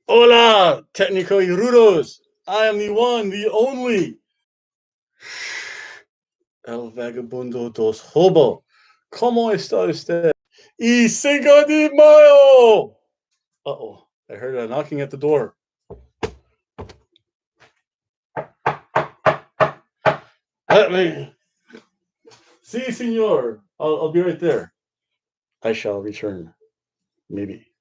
Hola, técnico y rudos. I am the one, the only. El vagabundo dos Hobo. ¿Cómo está usted? Y Cinco de Mayo. Uh-oh, I heard a knocking at the door. Let me. Si, senor. I'll be right there. I shall return. Maybe.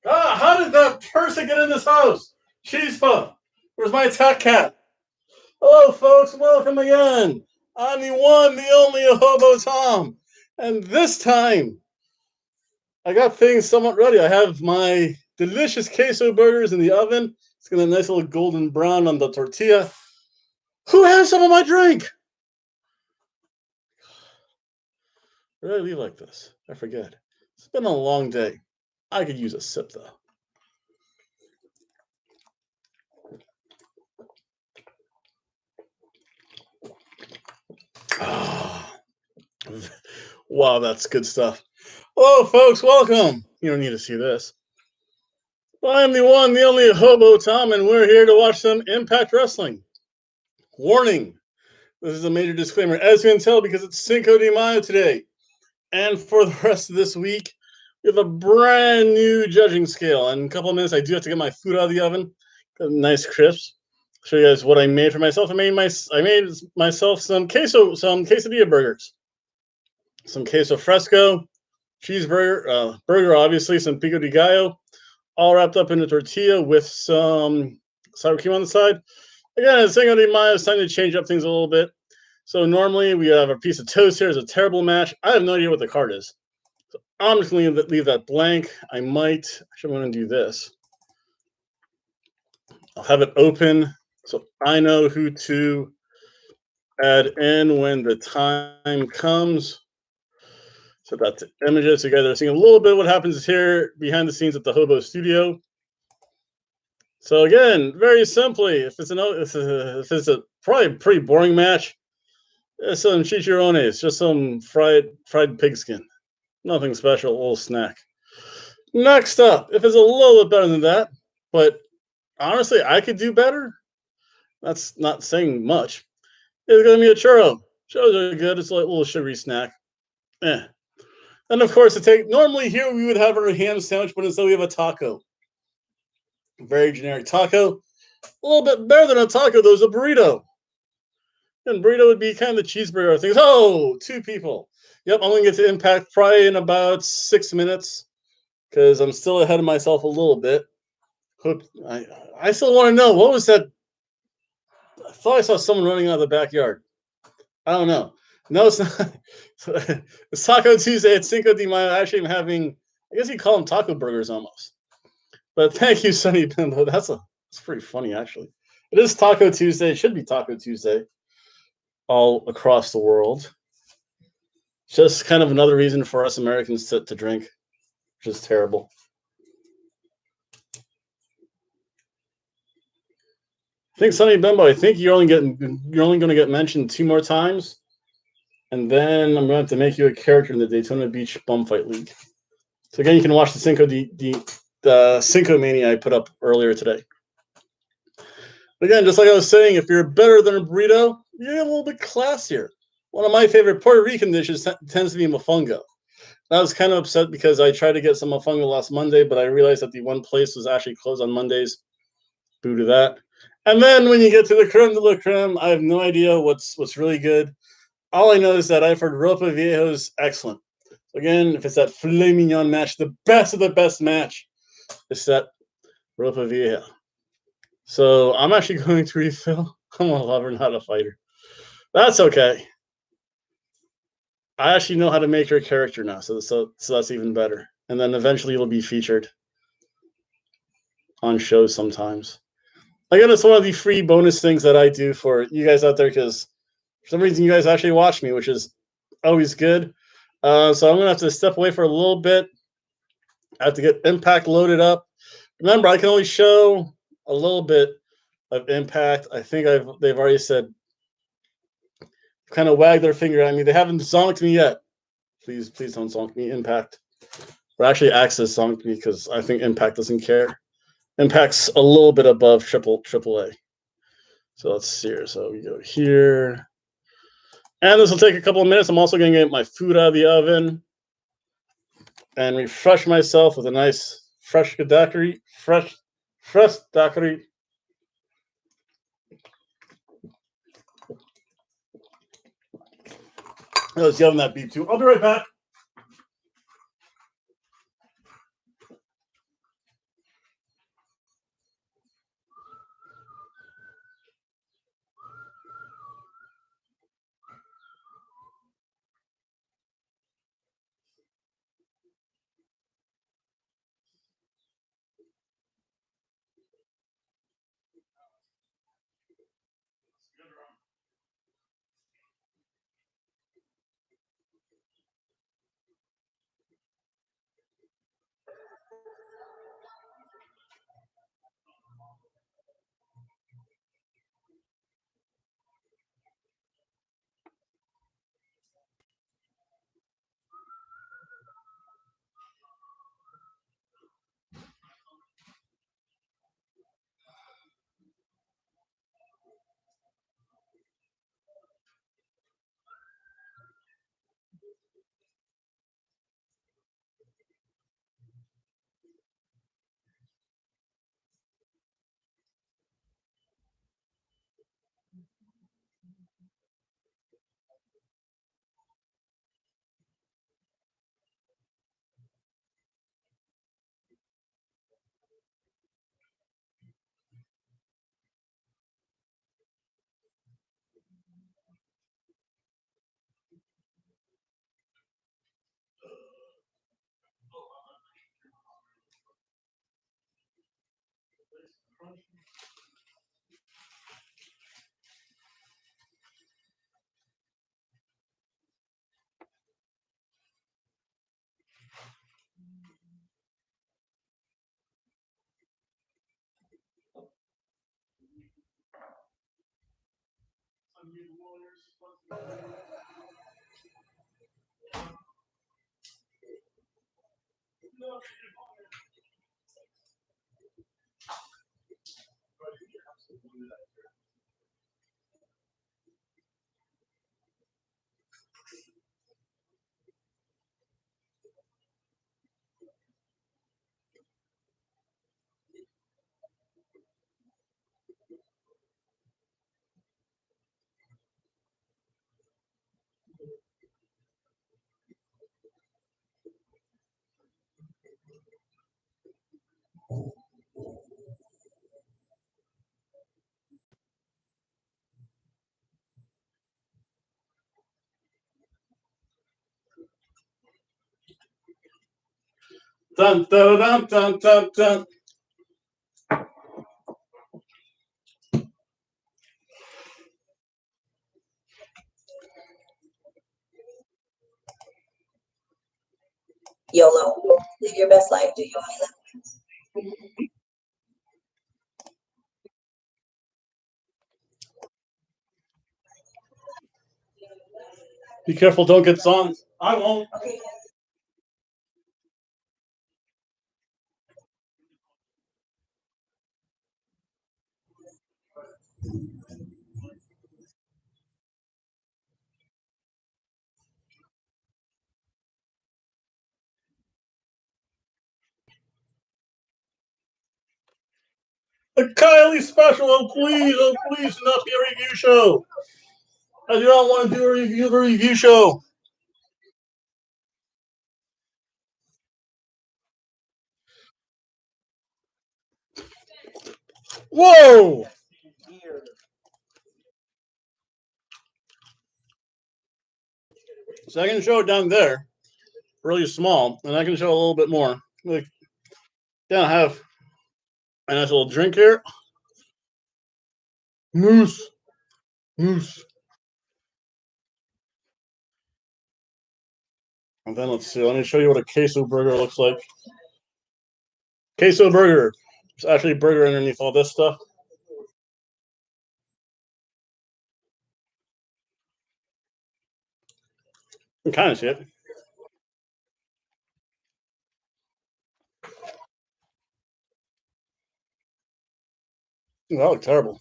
Ah, how did that person get in this house? Cheesepa, where's my attack cat? Hello, folks. Welcome again. I'm the one, the only Hobo Tom. And this time, I got things somewhat ready. I have my delicious queso burgers in the oven. It's got a nice little golden brown on the tortilla. Who has some of my drink? Where did I leave like this? I forget. It's been a long day. I could use a sip, though. Ah, wow, that's good stuff. Hello, folks. Welcome. You don't need to see this. I'm the one, the only Hobo Tom, and we're here to watch some Impact Wrestling. Warning, this is a major disclaimer, as you can tell, because it's Cinco de Mayo today. And for the rest of this week, we have a brand new judging scale. And in a couple of minutes, I do have to get my food out of the oven. Got nice crisps. Show you guys what I made for myself. I made myself some quesadilla burgers, some queso fresco, cheeseburger, burger, obviously, some pico de gallo, all wrapped up in a tortilla with some sour cream on the side. Again, it's Cinco de Mayo. It's time to change up things a little bit. So normally we have a piece of toast here. It's a terrible match. I have no idea what the card is. So I'm just going to leave that blank. I'm going to do this. I'll have it open so I know who to add in when the time comes. So that's the images. So you guys are seeing a little bit of what happens here behind the scenes at the Hobo studio. So again, very simply, if it's a probably pretty boring match, it's some chicharrones, just some fried pigskin. Nothing special, a little snack. Next up, if it's a little bit better than that, but honestly, I could do better. That's not saying much. It's gonna be a churro. Churros are good. It's like a little sugary snack. Eh. And of course, normally here we would have our ham sandwich, but instead we have a taco. Very generic taco. A little bit better than a taco, though, is a burrito. And burrito would be kind of the cheeseburger things. Oh, two people. Yep, I'm gonna get to Impact probably in about 6 minutes because I'm still ahead of myself a little bit. Hope I still want to know what was that. I thought I saw someone running out of the backyard. I don't know. No, it's not. It's Taco Tuesday at Cinco de Mayo. Actually, I'm having. I guess you call them taco burgers almost. But thank you, Sonny Bimbo. That's pretty funny actually. It is Taco Tuesday. It should be Taco Tuesday all across the world. Just kind of another reason for us Americans to drink, which is terrible. I think Sonny Bimbo. I think you're only going to get mentioned 2 more times, and then I'm going to have to make you a character in the Daytona Beach Bum Fight League. So again, you can watch the Cinco Mania I put up earlier today. But again, just like I was saying, if you're better than a burrito, you're a little bit classier. One of my favorite Puerto Rican dishes tends to be mofongo. I was kind of upset because I tried to get some mofongo last Monday, but I realized that the one place was actually closed on Mondays. Boo to that. And then when you get to the creme de la creme, I have no idea what's really good. All I know is that I've heard Ropa Viejo's excellent. So again, if it's that filet mignon match, the best of the best match, is that Ropa Vieja. So I'm actually going to refill. I'm a lover, not a fighter. That's okay. I actually know how to make her character now, so that's even better. And then eventually it'll be featured. on shows sometimes. Again, it's one of the free bonus things that I do for you guys out there because for some reason you guys actually watch me, which is always good. So I'm gonna have to step away for a little bit. I have to get Impact loaded up. Remember, I can only show a little bit of Impact. I think they've already said kind of wag their finger at me. They haven't zonked me yet. Please don't zonk me, Impact. Or actually, Access zonked me because I think Impact doesn't care. Impact's a little bit above triple A. So let's see here. So we go here. And this will take a couple of minutes. I'm also going to get my food out of the oven and refresh myself with a nice fresh daiquiri. Fresh daiquiri. Let's get on that beat too. I'll be right back. Dun, dun, dun, dun, dun, dun. YOLO. Live your best life. Do you only live? Be careful, don't get zonked. I won't. Okay. The Kylie special, oh please do not be a review show. I do not want to do a review show. Whoa! So I can show it down there, really small, and I can show a little bit more. Like, yeah, I have a nice little drink here. Moose. Moose. And then let's see. Let me show you what a queso burger looks like. Queso burger. It's actually a burger underneath all this stuff. You can kind of see it. That looks terrible.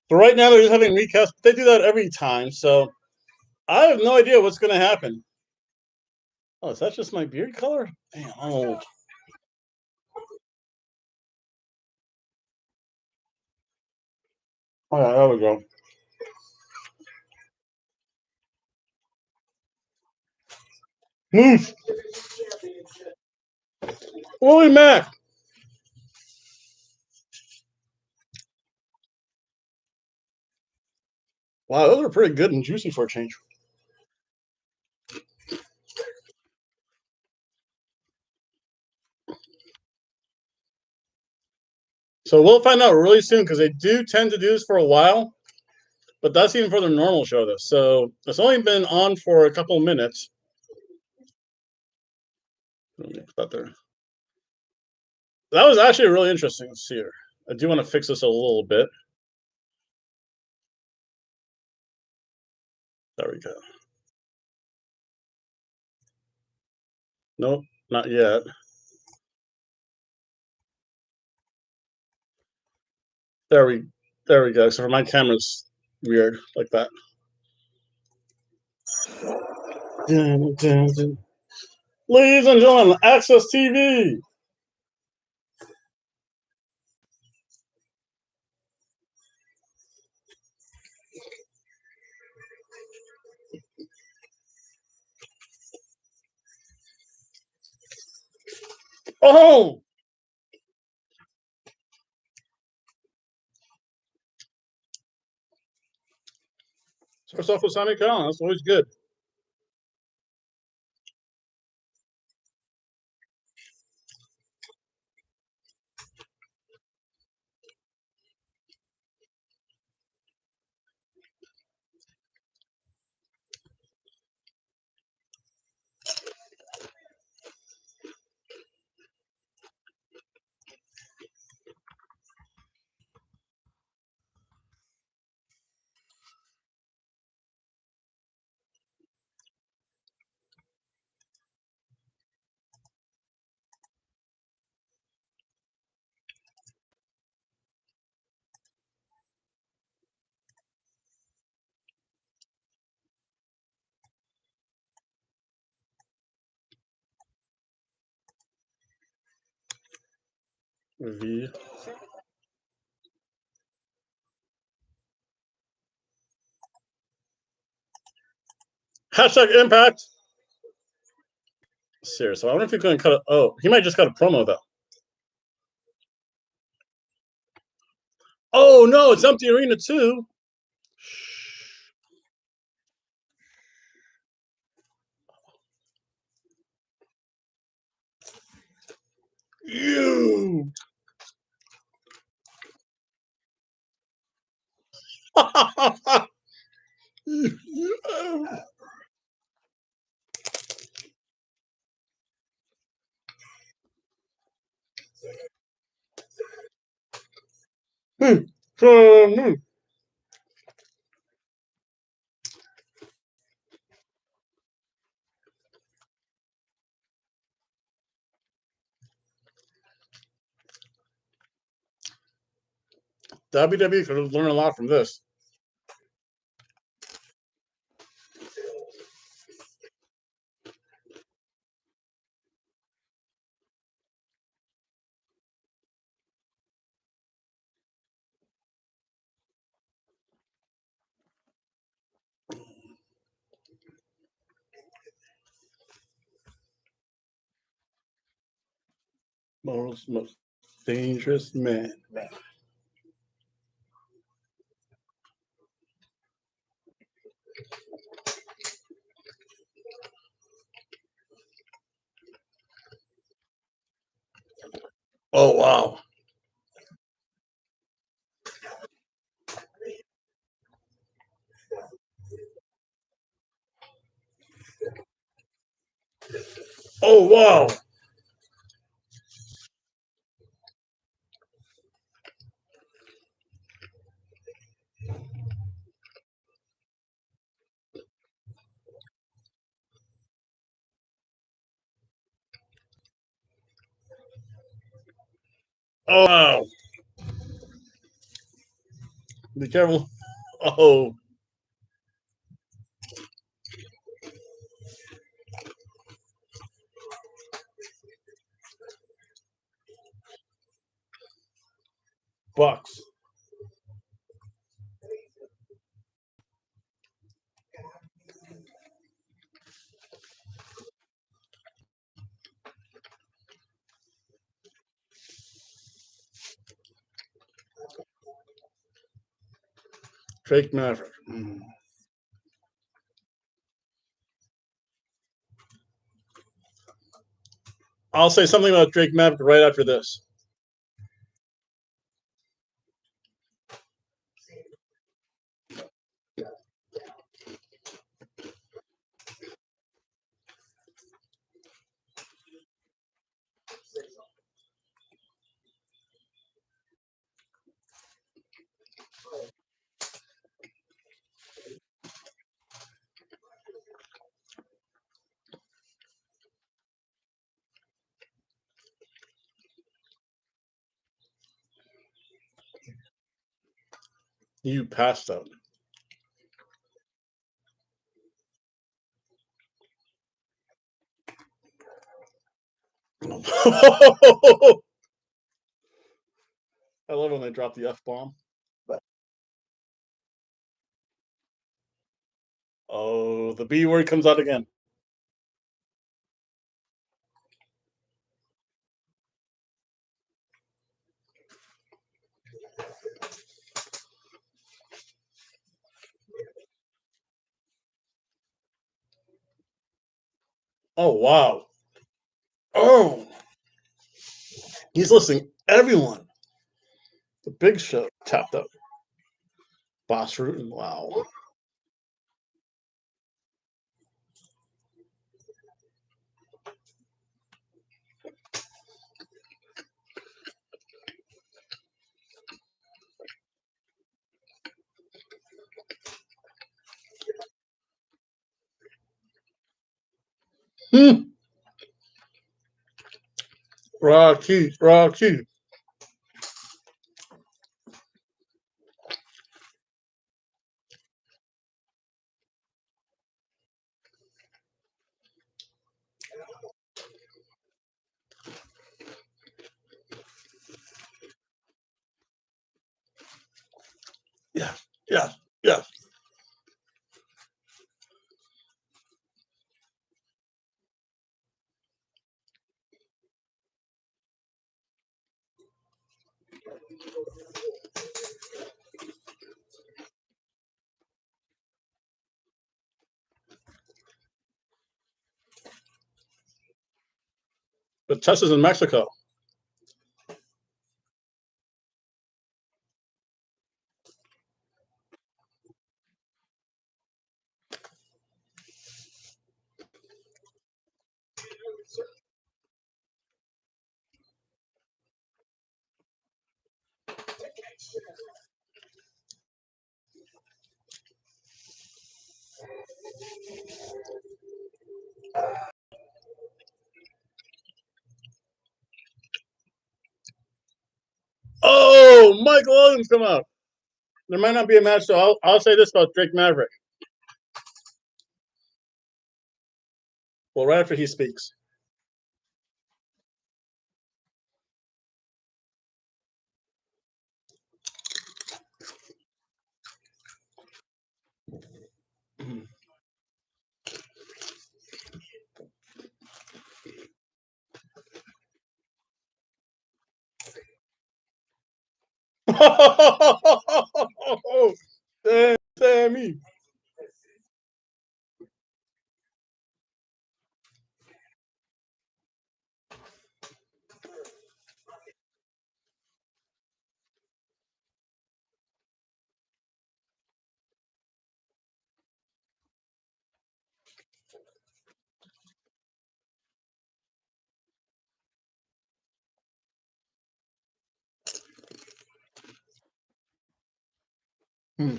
But right now they're just having recasts. They do that every time, so I have no idea what's going to happen. Oh, is that just my beard color? Damn, I'm old. Oh, yeah, there we go. Moose. Willie Mac. Wow, those are pretty good and juicy for a change. So we'll find out really soon because they do tend to do this for a while, but that's even for the normal show. This so it's only been on for a couple of minutes. Let me put that there. That was actually really interesting. Let's see here. I do want to fix this a little bit. There we go. Nope, not yet. There we there we go. So my camera's weird like that. Dun, dun, dun. Ladies and gentlemen, Access TV. Oh, starts off with Sonic Allen. That's always good. V. Hashtag impact. Seriously, I wonder if he's going to cut it. Oh, he might just cut a promo though. Oh no, it's empty arena too. You. WWE could have learned a lot from this. Most dangerous man. Oh wow. Oh wow. Oh wow. Be careful. Oh, Bucks. Drake Maverick. I'll say something about Drake Maverick right after this. You passed out. I love when they drop the F bomb. Oh, the B word comes out again. Oh wow. Oh, he's listening. Everyone. The Big Show tapped out. Boss Rutan. Wow. Hmm. Rocky. Rocky. Yeah. Yeah. Yeah. But Tessa's in Mexico. Oh, Michael Owens come out. There might not be a match, so I'll say this about Drake Maverick. Well, right after he speaks. Sammy. Hmm.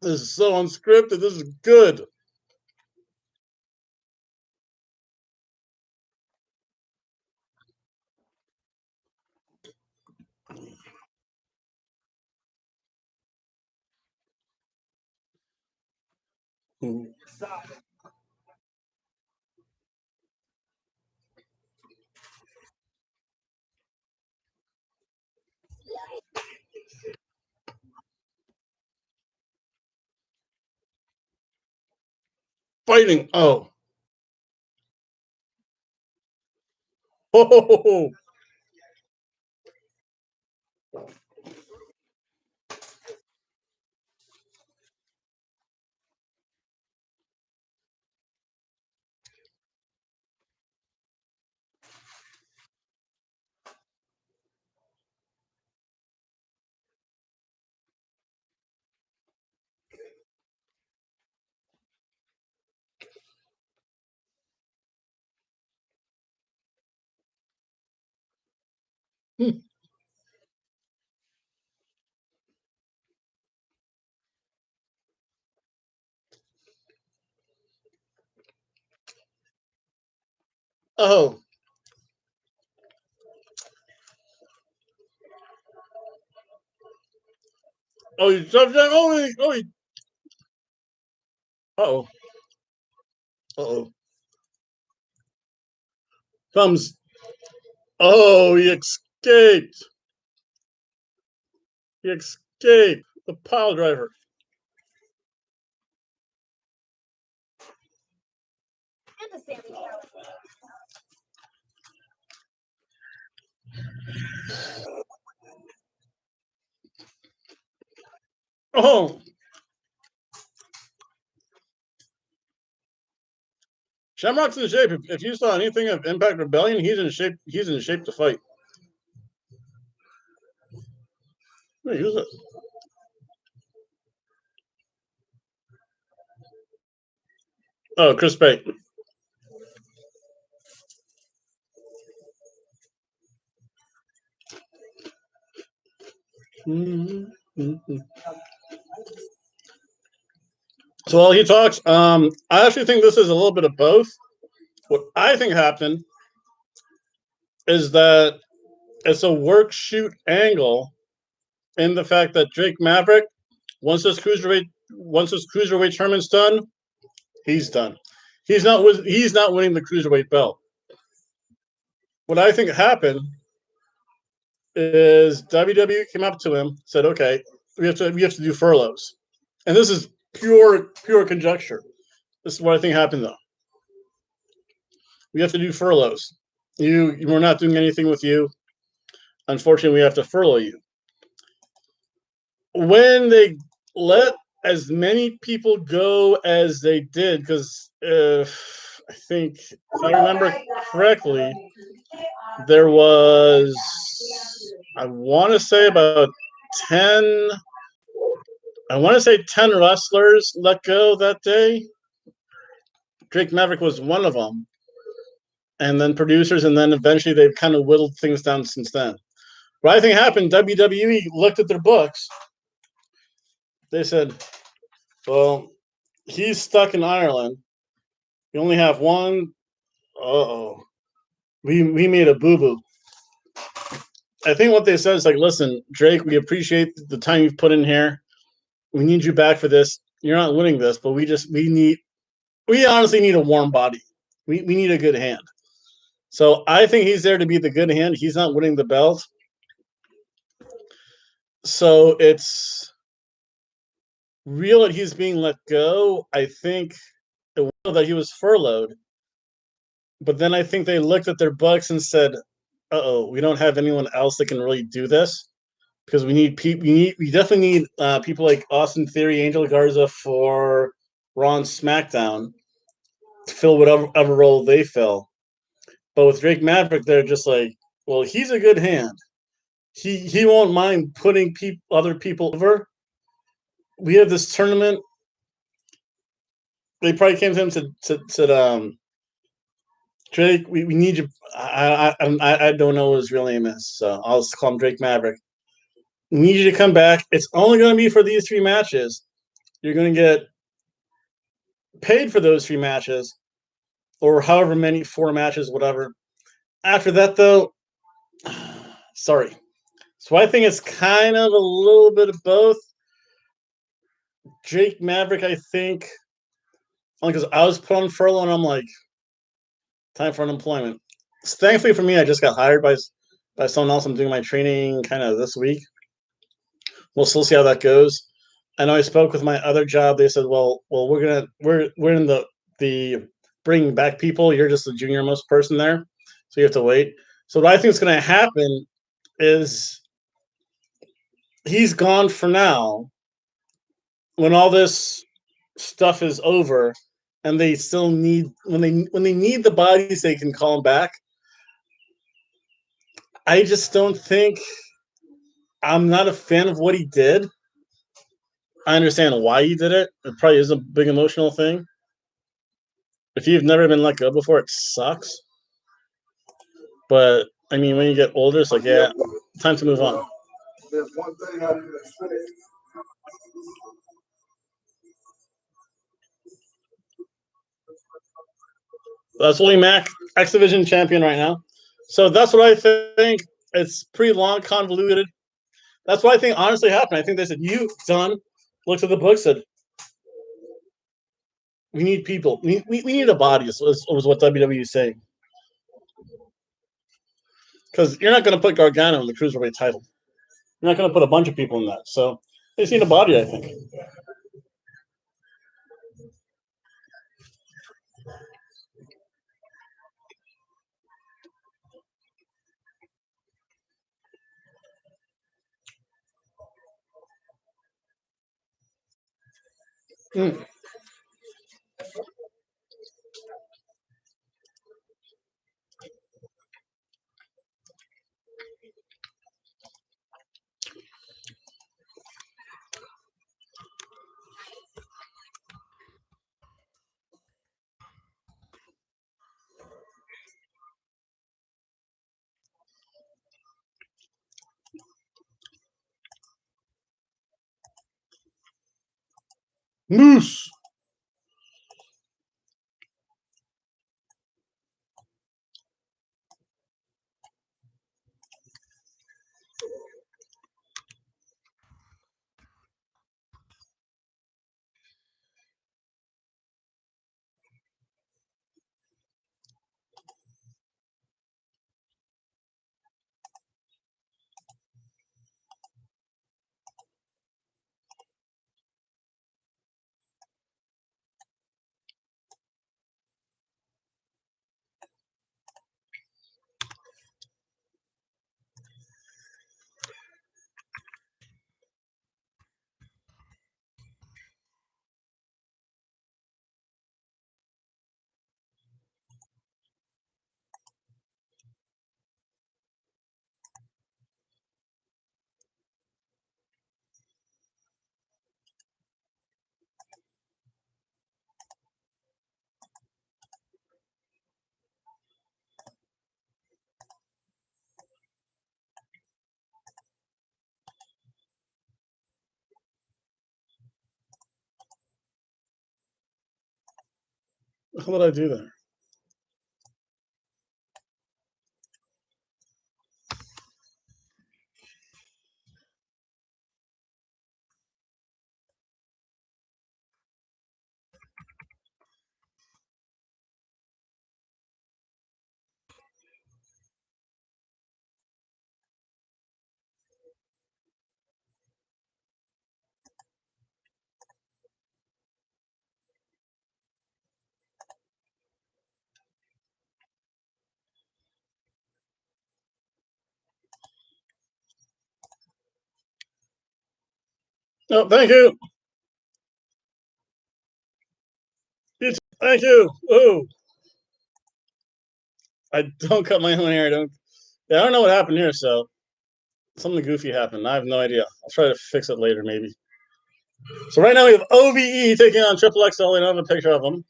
This is so unscripted. This is good. Hmm. Fighting. Oh. Oh. Hmm. Oh. Oh, you jumped down. Oh. Oh. Oh. Comes. Oh, he escaped. He escaped. The pile driver. Oh. Shamrock's in shape. If you saw anything of Impact Rebellion, he's in shape. He's in shape to fight. Hey, who's it? Oh, Chris Bay. So while he talks, I actually think this is a little bit of both. What I think happened is that it's a work shoot angle in the fact that Drake Maverick, once this cruiserweight tournament's done, he's done. He's not winning the cruiserweight belt. What I think happened is WWE came up to him, said, "Okay, we have to do furloughs," and this is pure conjecture. This is what I think happened though. We have to do furloughs. We're not doing anything with you. Unfortunately, we have to furlough you. When they let as many people go as they did, because I think if I remember correctly, there was I want to say about 10 I want to say 10 wrestlers let go that day. Drake Maverick was one of them. And then producers, and then eventually they've kind of whittled things down since then. What I think happened, WWE looked at their books. They said, well, he's stuck in Ireland. We only have one. Uh-oh. We made a boo-boo. I think what they said is like, listen, Drake, we appreciate the time you've put in here. We need you back for this. You're not winning this, but we honestly need a warm body. We need a good hand. So I think he's there to be the good hand. He's not winning the belt. So it's real that he's being let go. I think it was that he was furloughed. But then I think they looked at their books and said, "Uh-oh, we don't have anyone else that can really do this because we need people. We definitely need people like Austin Theory, Angel Garza for Raw and SmackDown to fill whatever role they fill. But with Drake Maverick, they're just like, well, he's a good hand. He won't mind putting other people over. We have this tournament. They probably came to him and said, Drake, we need you. I don't know what his real name is, so I'll just call him Drake Maverick. We need you to come back. It's only going to be for these 3 matches. You're going to get paid for those 3 matches, or however many, 4 matches, whatever. After that, though, sorry. So I think it's kind of a little bit of both. Drake Maverick, I think, only because I was put on furlough and I'm like, time for unemployment. So thankfully for me, I just got hired by someone else. I'm doing my training kind of this week. We'll still see how that goes. I know I spoke with my other job. They said, well, we're in the bringing back people. You're just the junior most person there, so you have to wait. So what I think is going to happen is he's gone for now. When all this stuff is over, and they still need when they need the bodies, they can call him back. I just don't think I'm not a fan of what he did. I understand why he did it. It probably is a big emotional thing. If you've never been let go before, it sucks. But I mean, when you get older, it's like, yeah, time to move on. There's one thing I didn't expect. That's Willie Mack, X Division champion right now. So that's what I think. It's pretty long, convoluted. That's what I think honestly happened. I think they said, you, son, looked at the book, said, we need people. We need a body, was what WWE is saying. Because you're not going to put Gargano in the Cruiserweight title. You're not going to put a bunch of people in that. So they just need a body, I think. Mm. Moose. How did I do that? Oh, thank you. Thank you. Oh, I don't cut my own hair. I don't know what happened here. So something goofy happened. I have no idea. I'll try to fix it later, maybe. So right now we have OVE taking on Triple XL. I don't have a picture of him.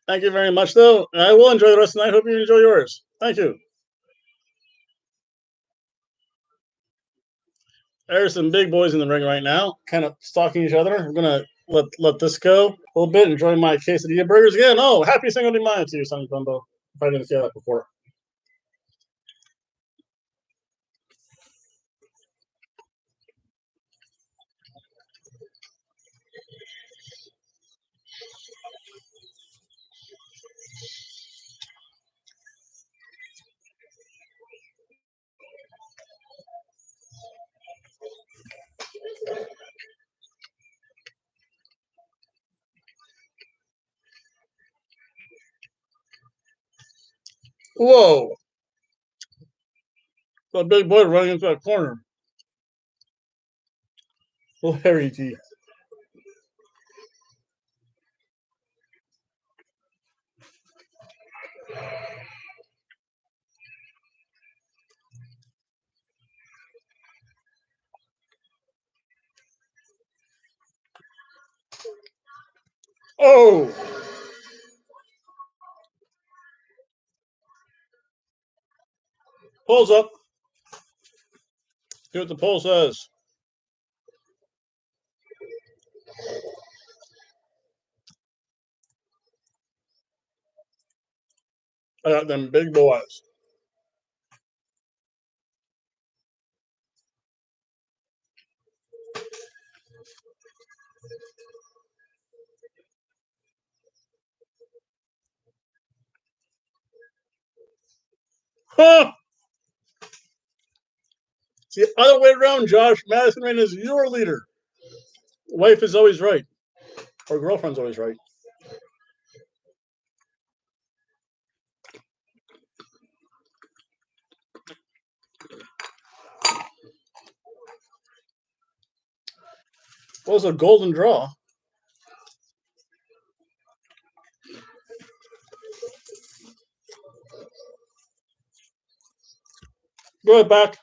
Thank you very much, though. I will enjoy the rest of the night. Hope you enjoy yours. Thank you. There's some big boys in the ring right now, kind of stalking each other. I'm gonna let this go a little bit. Enjoy my quesadilla burgers again. Oh, happy Cinco de Mayo to you, Sonny Bumbo. If I didn't say that before. Whoa! A big boy running into that corner. Little hairy teeth. Oh! Pulls up. See what the poll says. I got them big boys. Huh! See, other way around, Josh. Madison Rain is your leader. Wife is always right. Or girlfriend's always right. What was a golden draw? Go ahead, back.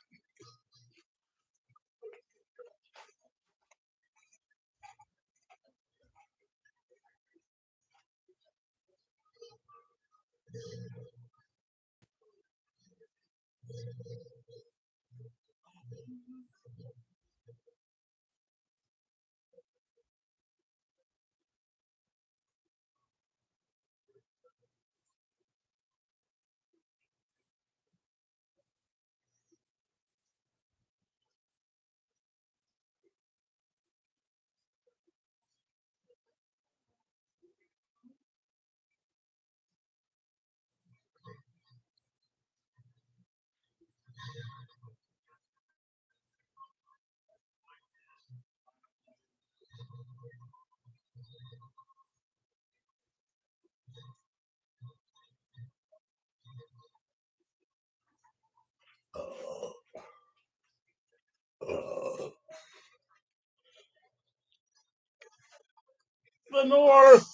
The North.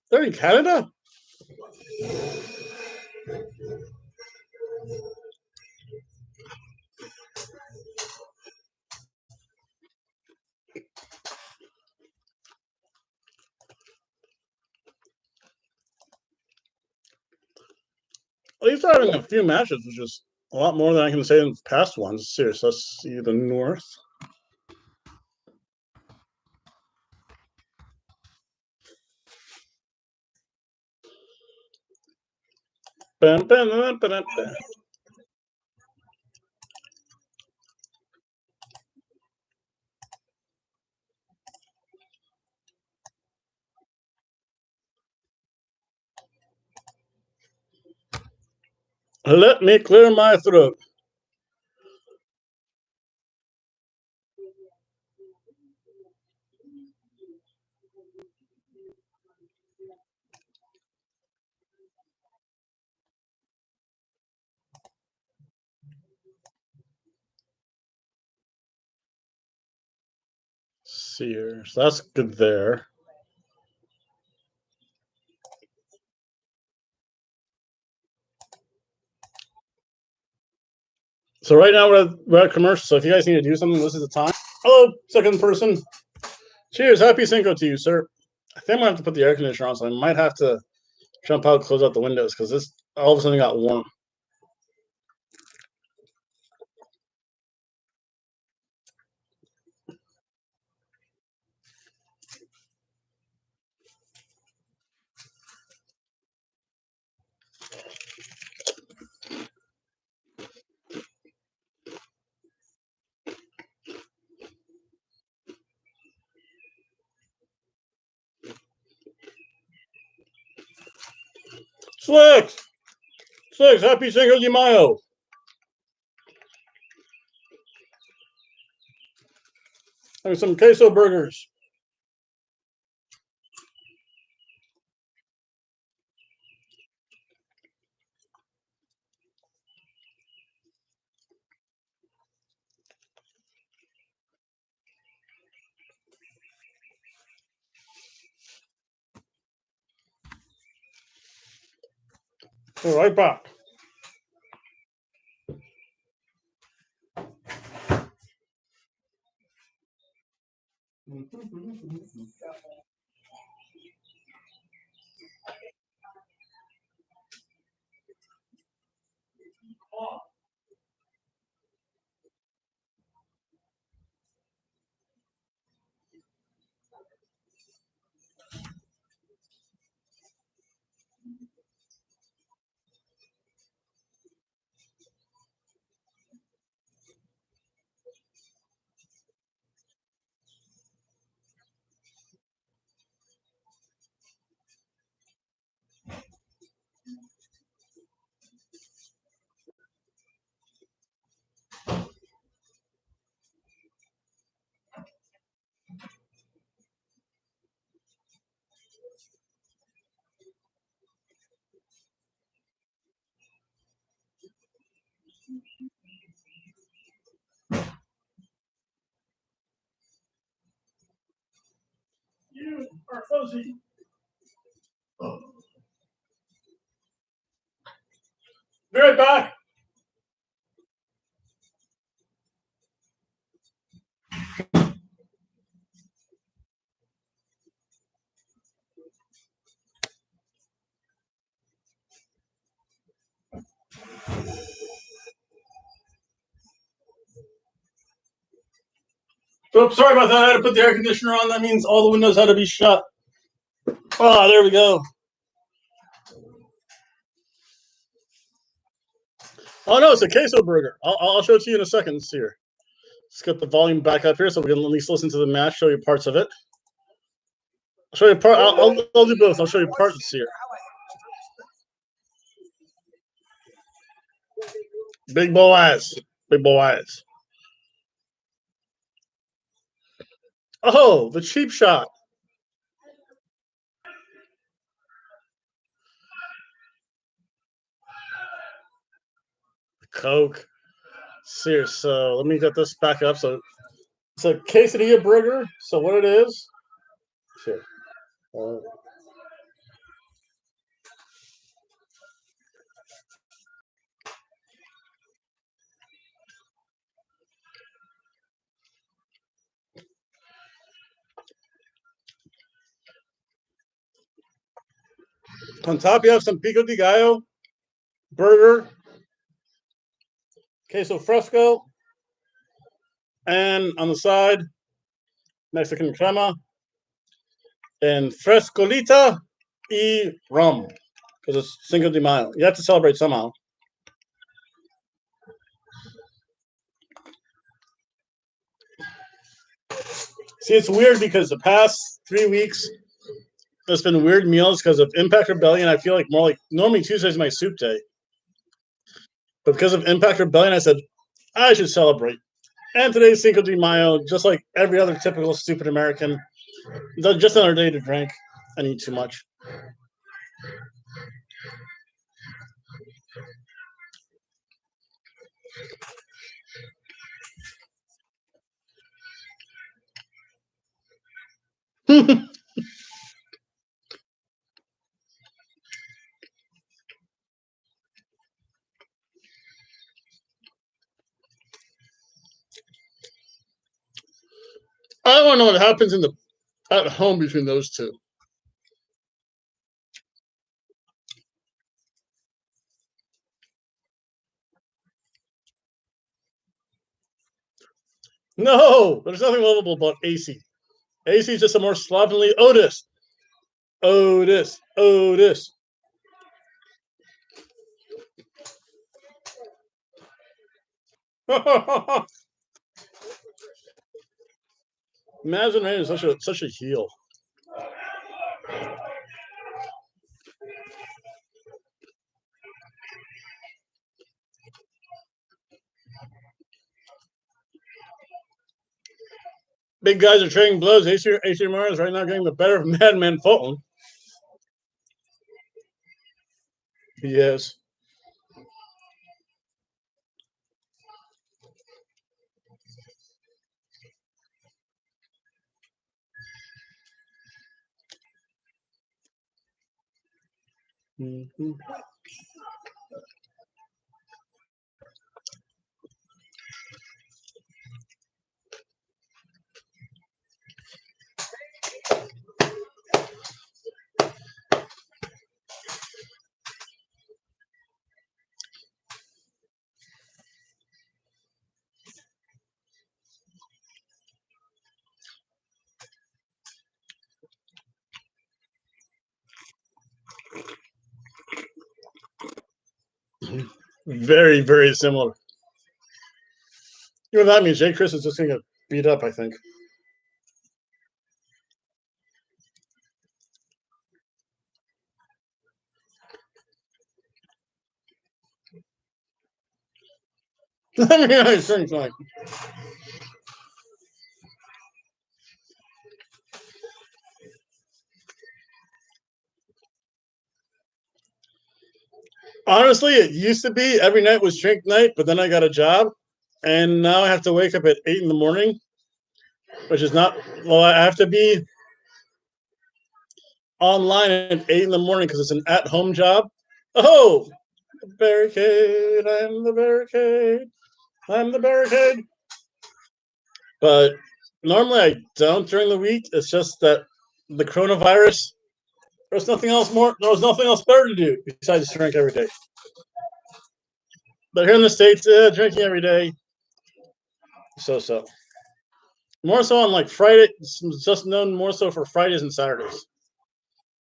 They're in Canada? At least they're having a few matches, which is a lot more than I can say in past ones. Seriously, let's see the North. Bam, bam, bam, bam, bam. Let me clear my throat. Sears. That's good there. So right now we're at commercial. So if you guys need to do something, this is the time. Hello, second person. Cheers. Happy Cinco to you, sir. I think I'm gonna have to put the air conditioner on, so I might have to jump out, close out the windows because this all of a sudden got warm. Slicks! Slicks, happy Cinco de Mayo. And some queso burgers. Be right back. You are fuzzy. Be right back. Oops, sorry about that. I had to put the air conditioner on. That means all the windows had to be shut. Ah, there we go. Oh no, it's a queso burger. I'll show it to you in a second. Let's see here. Let's get the volume back up here so we can at least listen to the match. Show you parts of it. I'll show you part. I'll do both. I'll show you parts here. Big boys. Big boys. Oh, the cheap shot. Coke. Serious. So let me get this back up. So it's a quesadilla burger. So what it is? Here. On top, you have some pico de gallo burger, queso fresco, and on the side, Mexican crema and frescolita y rum because it's Cinco de Mayo. You have to celebrate somehow. See, it's weird because the past 3 weeks there's been weird meals because of Impact Rebellion. I feel like more like normally Tuesday's my soup day, but because of Impact Rebellion, I said I should celebrate. And today's Cinco de Mayo, just like every other typical stupid American, just another day to drink and eat too much. I don't know what happens in the at home between those two. No, there's nothing lovable about AC. AC is just a more slovenly Otis. Otis. Otis. Imagine Rain is such a heel. Big guys are trading blows. AC Mars right now getting the better of Madman Fulton. Yes. Mm-hmm. Very, very similar. You know what that means? Jay Chris is just going to get beat up, I think. I mean, I think like. Honestly, it used to be every night was drink night, but then I got a job, and now I have to wake up at 8 in the morning, which is not. Well, I have to be online at 8 in the morning because it's an at-home job. Oh, barricade! I'm the barricade. I'm the barricade. But normally I don't during the week. It's just that the coronavirus. There's nothing else more. There was nothing else better to do besides drink every day. But here in the States, drinking every day, so. More so on like Friday. It's just known more so for Fridays and Saturdays.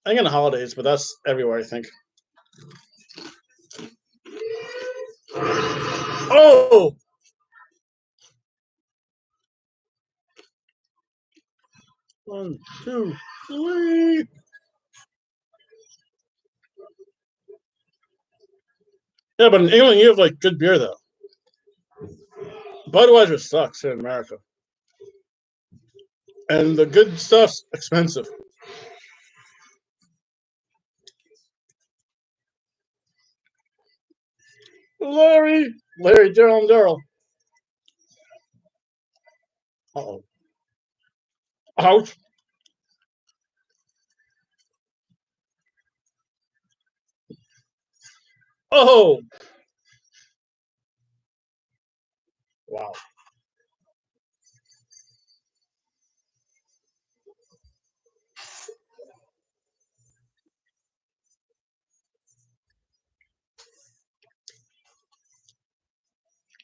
I think on holidays, but that's everywhere, I think. Oh! One, two, three. Yeah, but in England, you have like good beer, though. Budweiser sucks here in America. And the good stuff's expensive. Larry, Daryl, and Daryl. Uh-oh. Ouch. Oh! Wow.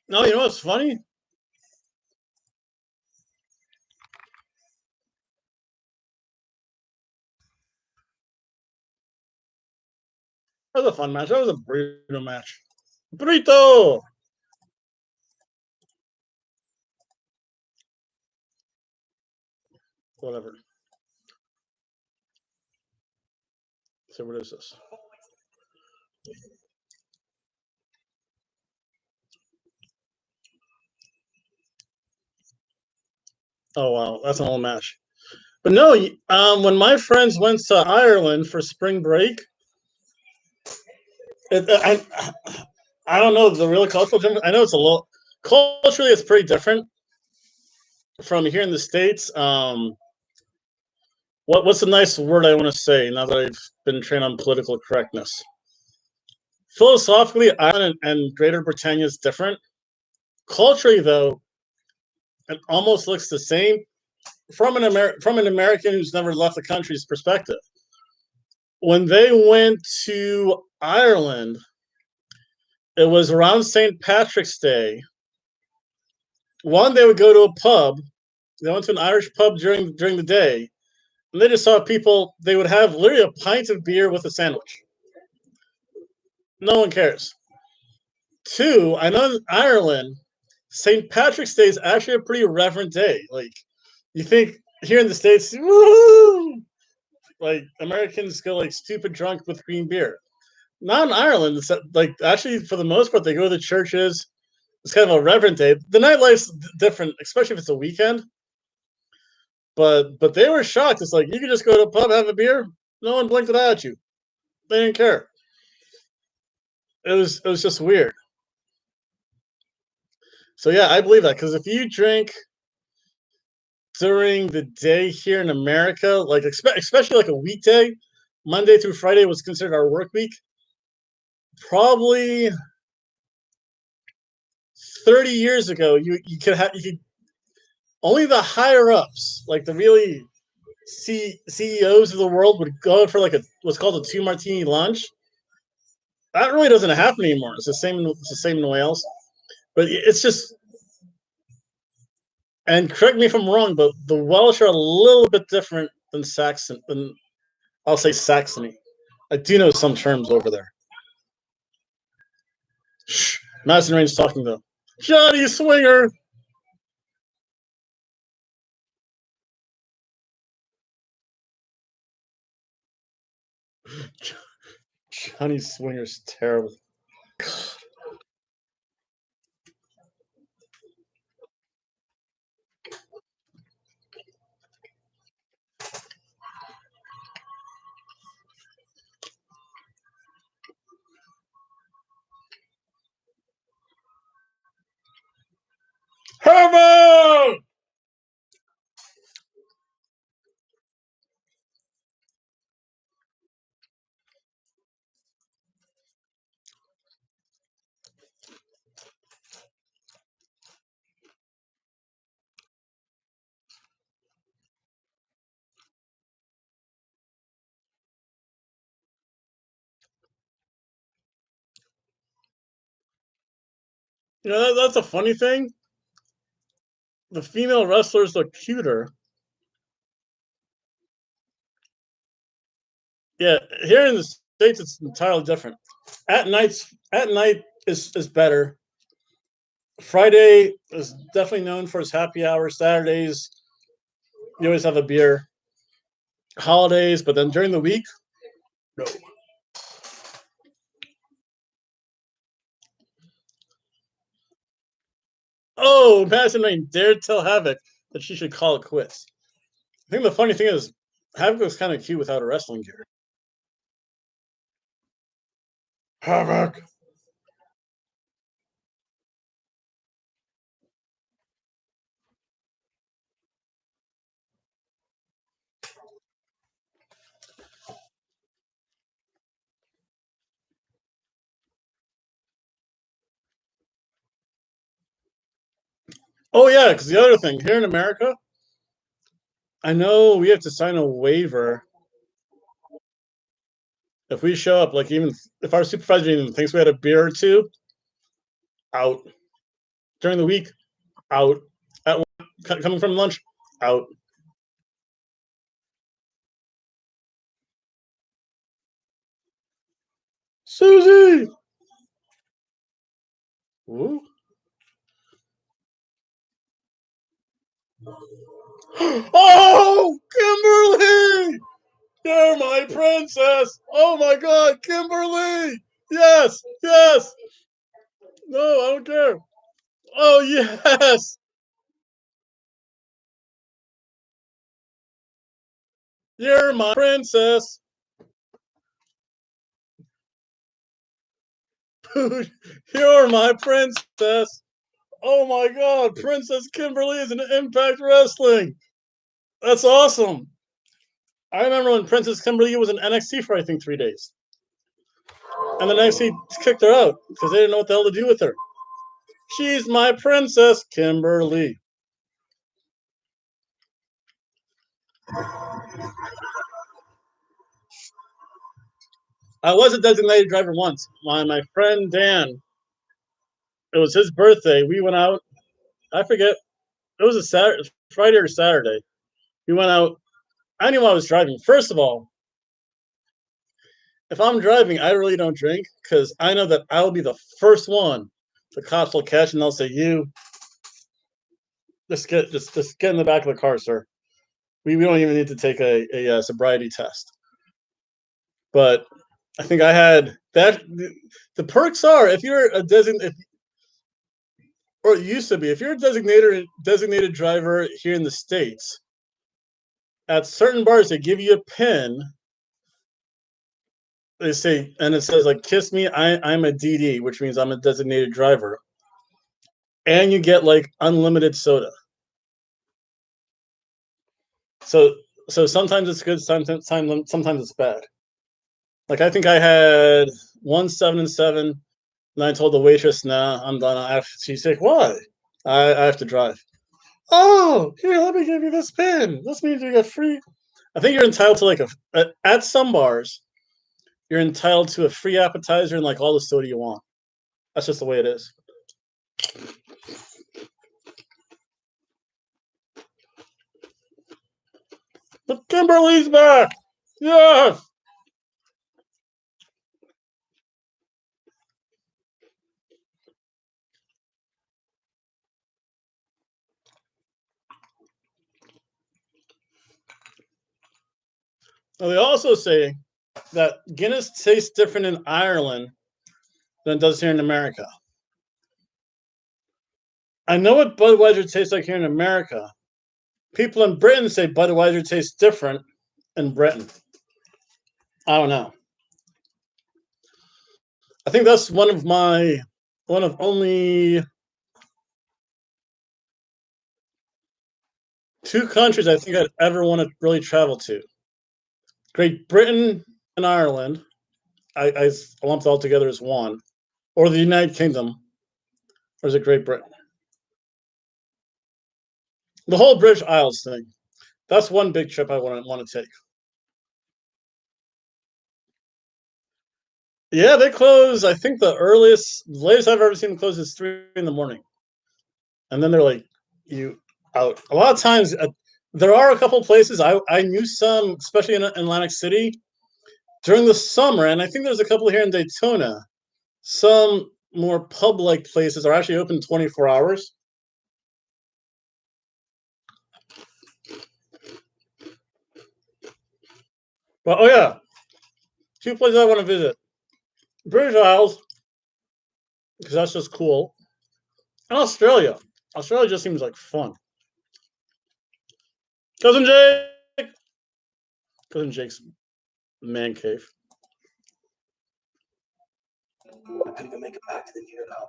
No, you know what's funny? That was a fun match. That was a burrito match. Burrito! Whatever. So what is this? Oh wow, that's an old match. But no, when my friends went to Ireland for spring break, it, I don't know the real cultural difference. I know it's a little culturally it's pretty different from here in the States. What's the nice word I want to say now that I've been trained on political correctness? Philosophically, Ireland and Greater Britannia is different. Culturally, though, it almost looks the same. from an American who's never left the country's perspective. When they went to Ireland, it was around St. Patrick's Day. One, they would go to a pub. They went to an Irish pub during the day, and they just saw people. They would have literally a pint of beer with a sandwich. No one cares. Two, I know in Ireland, St. Patrick's Day is actually a pretty reverent day. Like, you think here in the States, woo! Like, Americans go like stupid drunk with green beer. Not in Ireland. It's like, actually, for the most part, they go to the churches. It's kind of a reverent day. The nightlife's different, especially if it's a weekend. But they were shocked. It's like you could just go to a pub, have a beer. No one blinked an eye at you. They didn't care. It was just weird. So yeah, I believe that because if you drink during the day here in America, like especially like a weekday, Monday through Friday was considered our work week. Probably 30 years ago, you could only the higher ups, like the really CEOs of the world, would go for like what's called a 2 martini lunch. That really doesn't happen anymore. It's the same. It's the same in Wales, but it's just. And correct me if I'm wrong, but the Welsh are a little bit different than Saxon. Than I'll say Saxony. I do know some terms over there. Shh. Madison Rain's talking though. Johnny Swinger. Johnny Swinger's terrible. Hobo! You know, that's a funny thing. The female wrestlers look cuter. Yeah, here in the States, it's entirely different. At night is better. Friday is definitely known for its happy hour. Saturdays, you always have a beer. Holidays, but then during the week, no. Oh, Madison Rain dared tell Havoc that she should call it quits. I think the funny thing is, Havoc was kind of cute without a wrestling gear. Havoc. Oh yeah, because the other thing here in America, I know we have to sign a waiver if we show up. Like even if our supervisor even thinks we had a beer or two, out during the week, out at coming from lunch, out. Susie. Ooh. Oh, Kimberly! You're my princess! Oh my god, Kimberly! Yes, yes! No, I don't care. Oh, yes! You're my princess! You're my princess! Oh my god, Princess Kimberly is in Impact Wrestling! That's awesome! I remember when Princess Kimberly was in NXT for I think 3 days. And then NXT kicked her out because they didn't know what the hell to do with her. She's my princess, Kimberly. I was a designated driver once. My friend Dan, it was his birthday. We went out. I forget. It was a Saturday, Friday or Saturday. We went out. I knew I was driving. First of all, if I'm driving, I really don't drink because I know that I'll be the first one the cops will catch and they'll say, "You just get in the back of the car, sir. We don't even need to take a sobriety test." But I think I had that. The perks are if you're a designated, or it used to be, if you're a designated driver here in the states, at certain bars they give you a pin. They say, and it says like "Kiss me, I'm a DD," which means I'm a designated driver, and you get like unlimited soda. So sometimes it's good, sometimes it's bad. Like I think I had 1 7 and 7, and I told the waitress, "Nah, I'm done." She's like, "Why?" I have to drive. Oh, here, let me give you this pin. This means you get free. I think you're entitled to like at some bars, you're entitled to a free appetizer and like all the soda you want. That's just the way it is. The Kimberly's back. Yes. Now they also say that Guinness tastes different in Ireland than it does here in America. I know what Budweiser tastes like here in America. People in Britain say Budweiser tastes different in Britain. I don't know. I think that's one of only two countries I think I'd ever want to really travel to. Great Britain and Ireland. I lumped all together as one. Or the United Kingdom. Or is it Great Britain? The whole British Isles thing. That's one big trip I want to take. Yeah, they close. I think latest I've ever seen them close is 3 in the morning, and then they're like, "You out." A lot of times, there are a couple places I knew some, especially in Atlantic City, during the summer, and I think there's a couple here in Daytona. Some more pub-like places are actually open 24 hours. But oh yeah, two places I want to visit: British Isles, because that's just cool, and Australia. Australia just seems like fun. Cousin Jake, cousin Jake's man cave. I couldn't even make it back to the near now.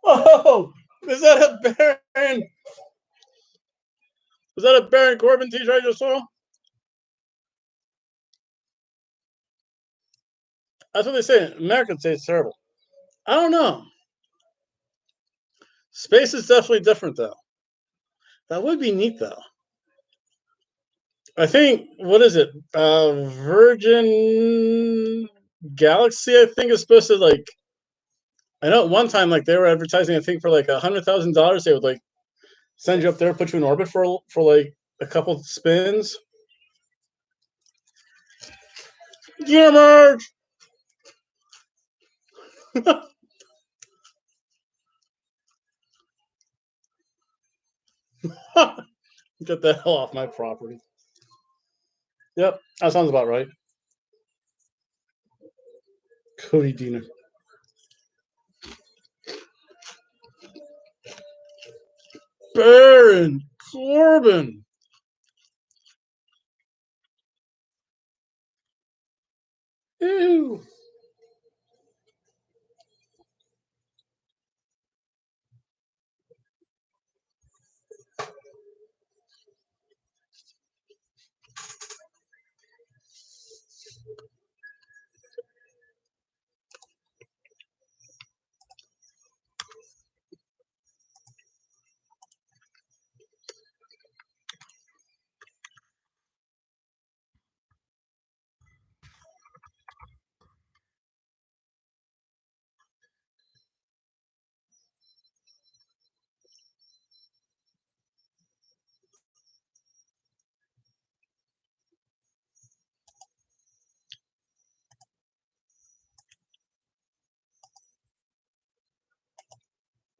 Oh, is that a Baron? Was that a Baron Corbin t-shirt I just saw? That's what they say. Americans say it's terrible. I don't know. Space is definitely different, though. That would be neat, though. I think what is it? Virgin Galaxy, I think, is supposed to like. I know at one time, like they were advertising. I think for like $100,000, they would like send you up there, put you in orbit for like a couple spins. Gear merge. Get the hell off my property. Yep, that sounds about right. Cody Deaner. Baron Corbin. Ew.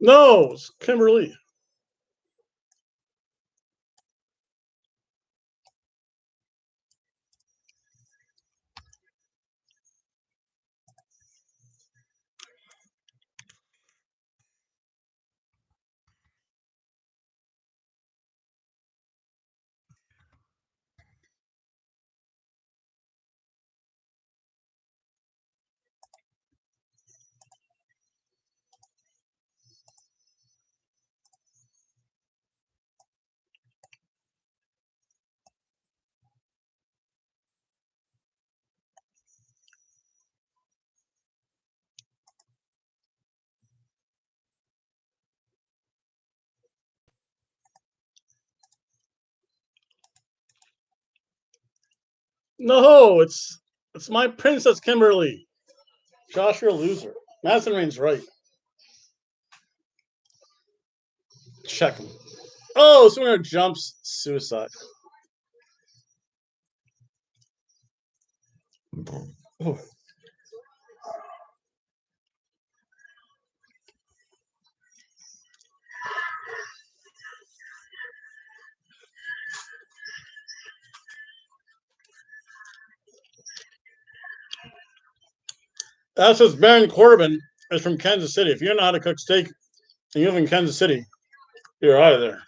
No, it's Kimberly. No, it's my princess Kimberly. Josh, you're a loser. Madison Rain's right. Check him. Oh, Swinger jumps suicide. Oh. That says Baron Corbin is from Kansas City. If you don't know how to cook steak and you live in Kansas City, you're out of there.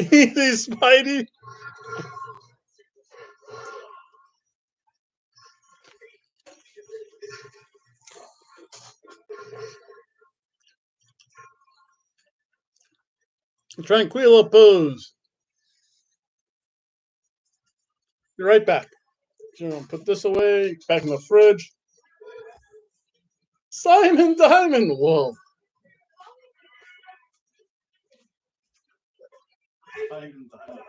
Easy, Spidey. Tranquilo pose. Be right back. So I'm gonna put this away, back in the fridge. Simon Diamond. Whoa. Simon Diamond.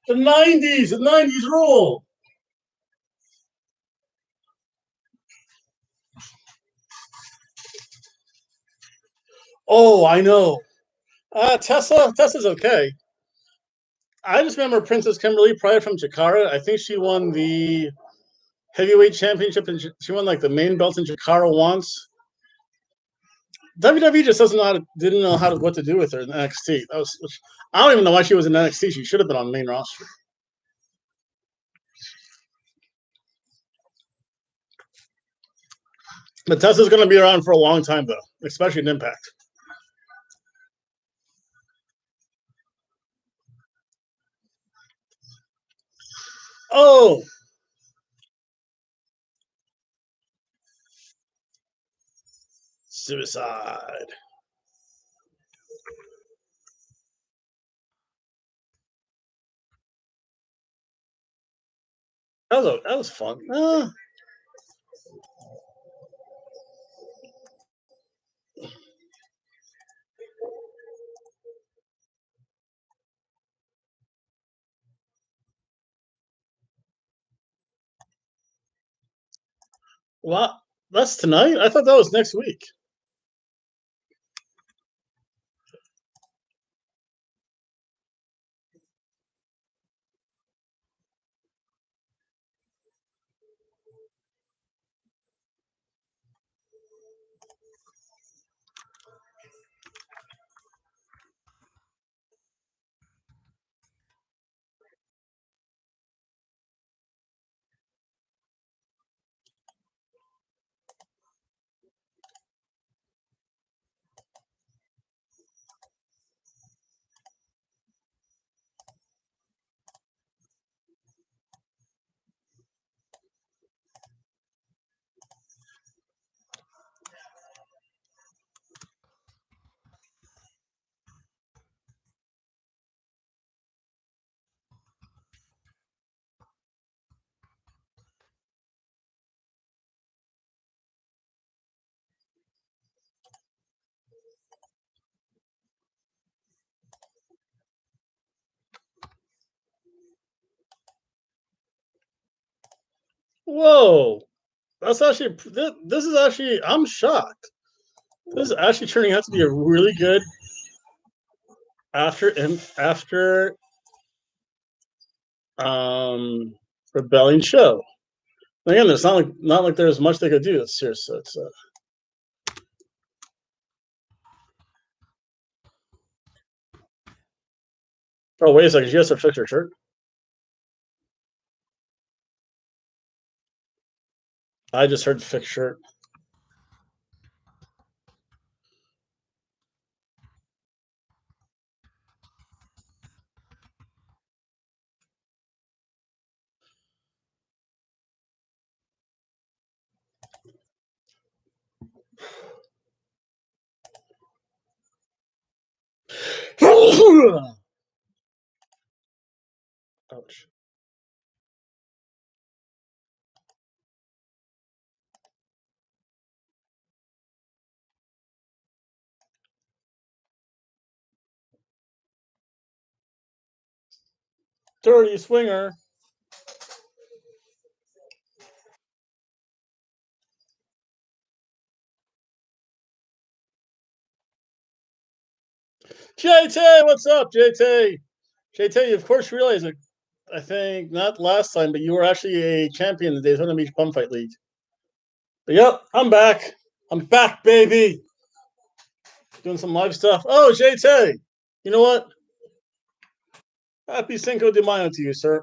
The 90s rule. Oh, I know. Tesla's okay. I just remember Princess Kimberly Pride from Chikara. I think she won the heavyweight championship, and she won like the main belt in Chikara once. WWE just didn't know what to do with her in NXT. I don't even know why she was in NXT. She should have been on the main roster. But Tessa's going to be around for a long time, though, especially in Impact. Oh, suicide. That was fun. What? That's tonight? I thought that was next week. Whoa. That's actually, this is actually, I'm shocked. This is actually turning out to be a really good after rebellion show. Again, it's not like there's much they could do. It's serious. Oh, wait a second. She has to fix her shirt. I just heard fix shirt. Ouch. Dirty swinger. JT, what's up, JT? JT, you of course realize it. I think not last time, but you were actually a champion in the Daytona Beach Bum Fight League. But yep, I'm back. I'm back, baby. Doing some live stuff. Oh, JT, you know what? Happy Cinco de Mayo to you, sir.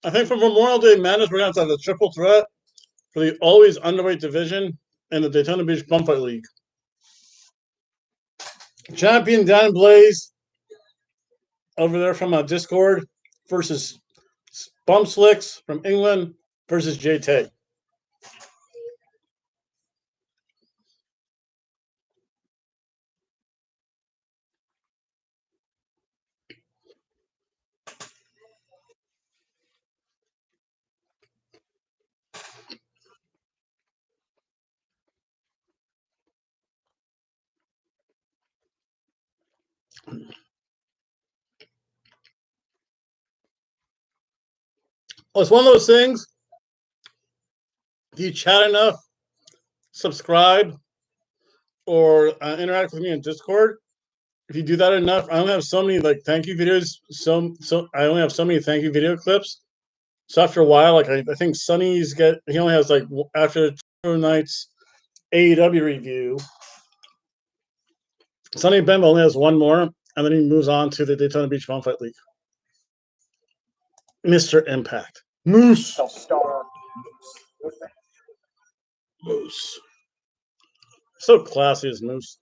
I think for Memorial Day Madness, we're going to have the triple threat for the always underweight division in the Daytona Beach Bumfight League. Champion Dan Blaze over there from Discord versus Bum Slicks from England versus JT. Well, it's one of those things. If you chat enough, subscribe, or interact with me on Discord, if you do that enough, I only have so many like thank you videos. So I only have so many thank you video clips. So after a while, like I think Sonny's he only has like after two nights AEW review. Sonny Bemba only has one more, and then he moves on to the Daytona Beach Bonfight League. Mr. Impact. Moose. Moose. So classy as Moose.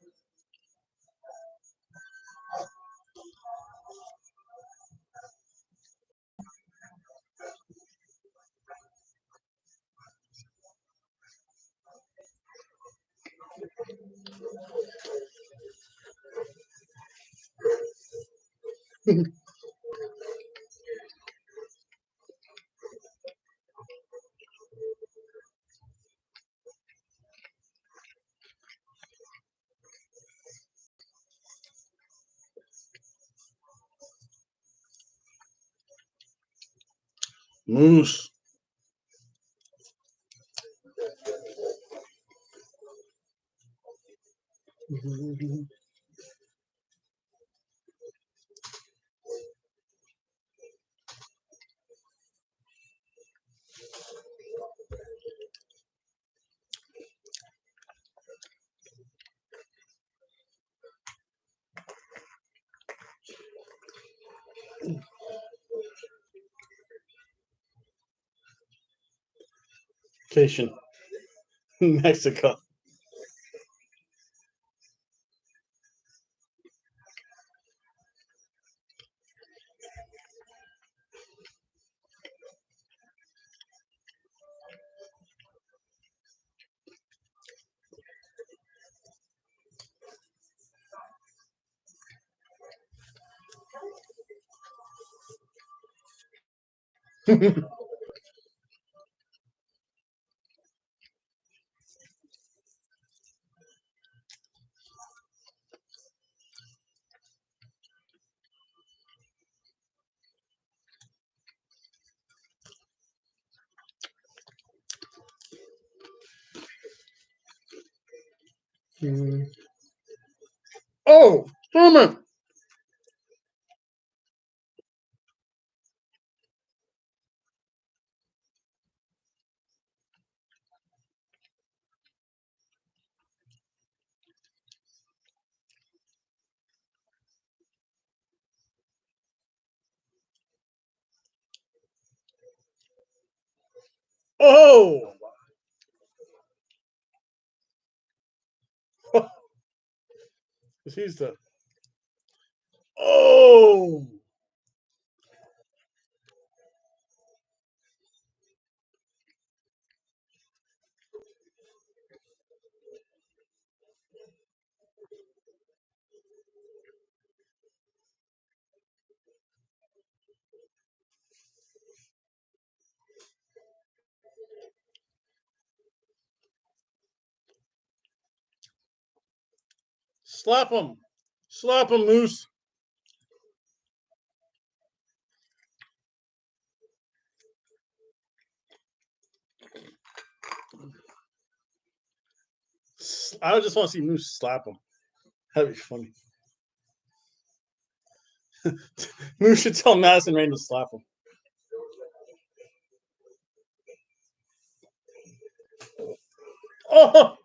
Moose. Vacation. Mexico. Oh, Herman. Oh. He's the. Oh. Slap him. Slap him, Moose. I just want to see Moose slap him. That'd be funny. Moose should tell Madison Rain to slap him. Oh.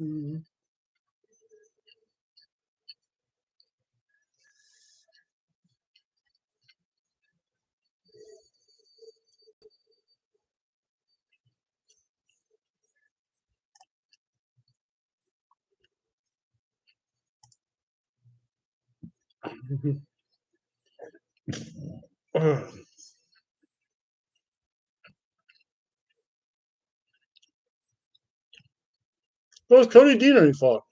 Mm-hmm. What was Cody Deanery for?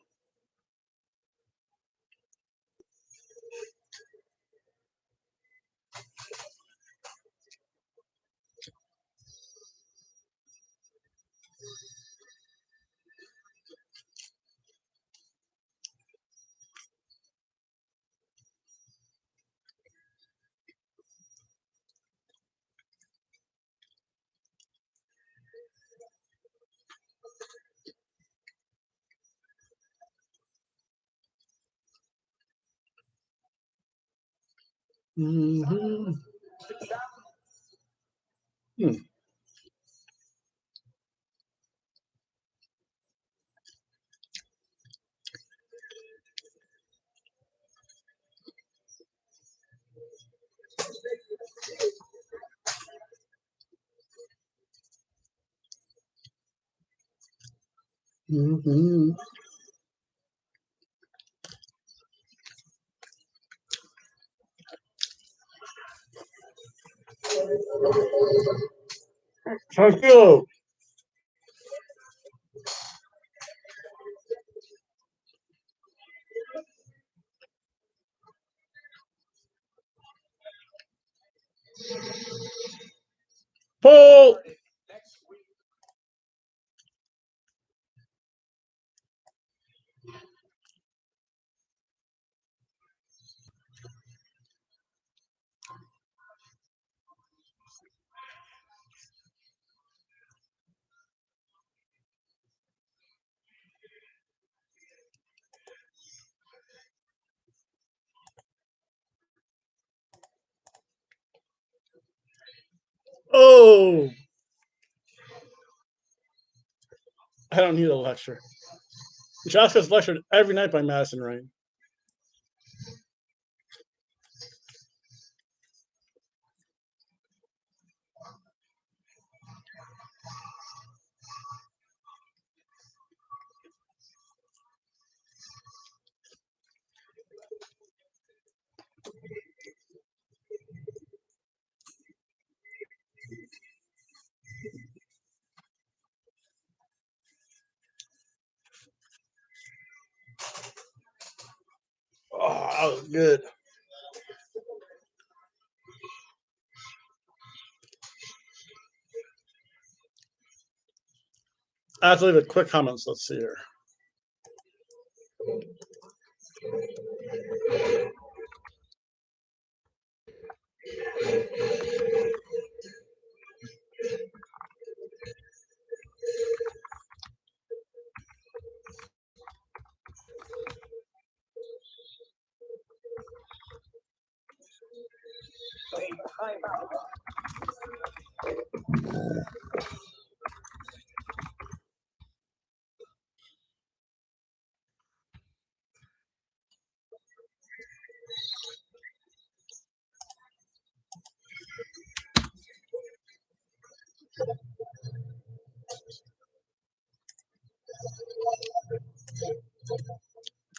Mm-hmm. Hmm. Mm-hmm. Sounds good. Paul. Oh, I don't need a lecture. Shaska's lectured every night by Madison Rain. Oh, that was good. I have to leave a quick comments. Let's see here.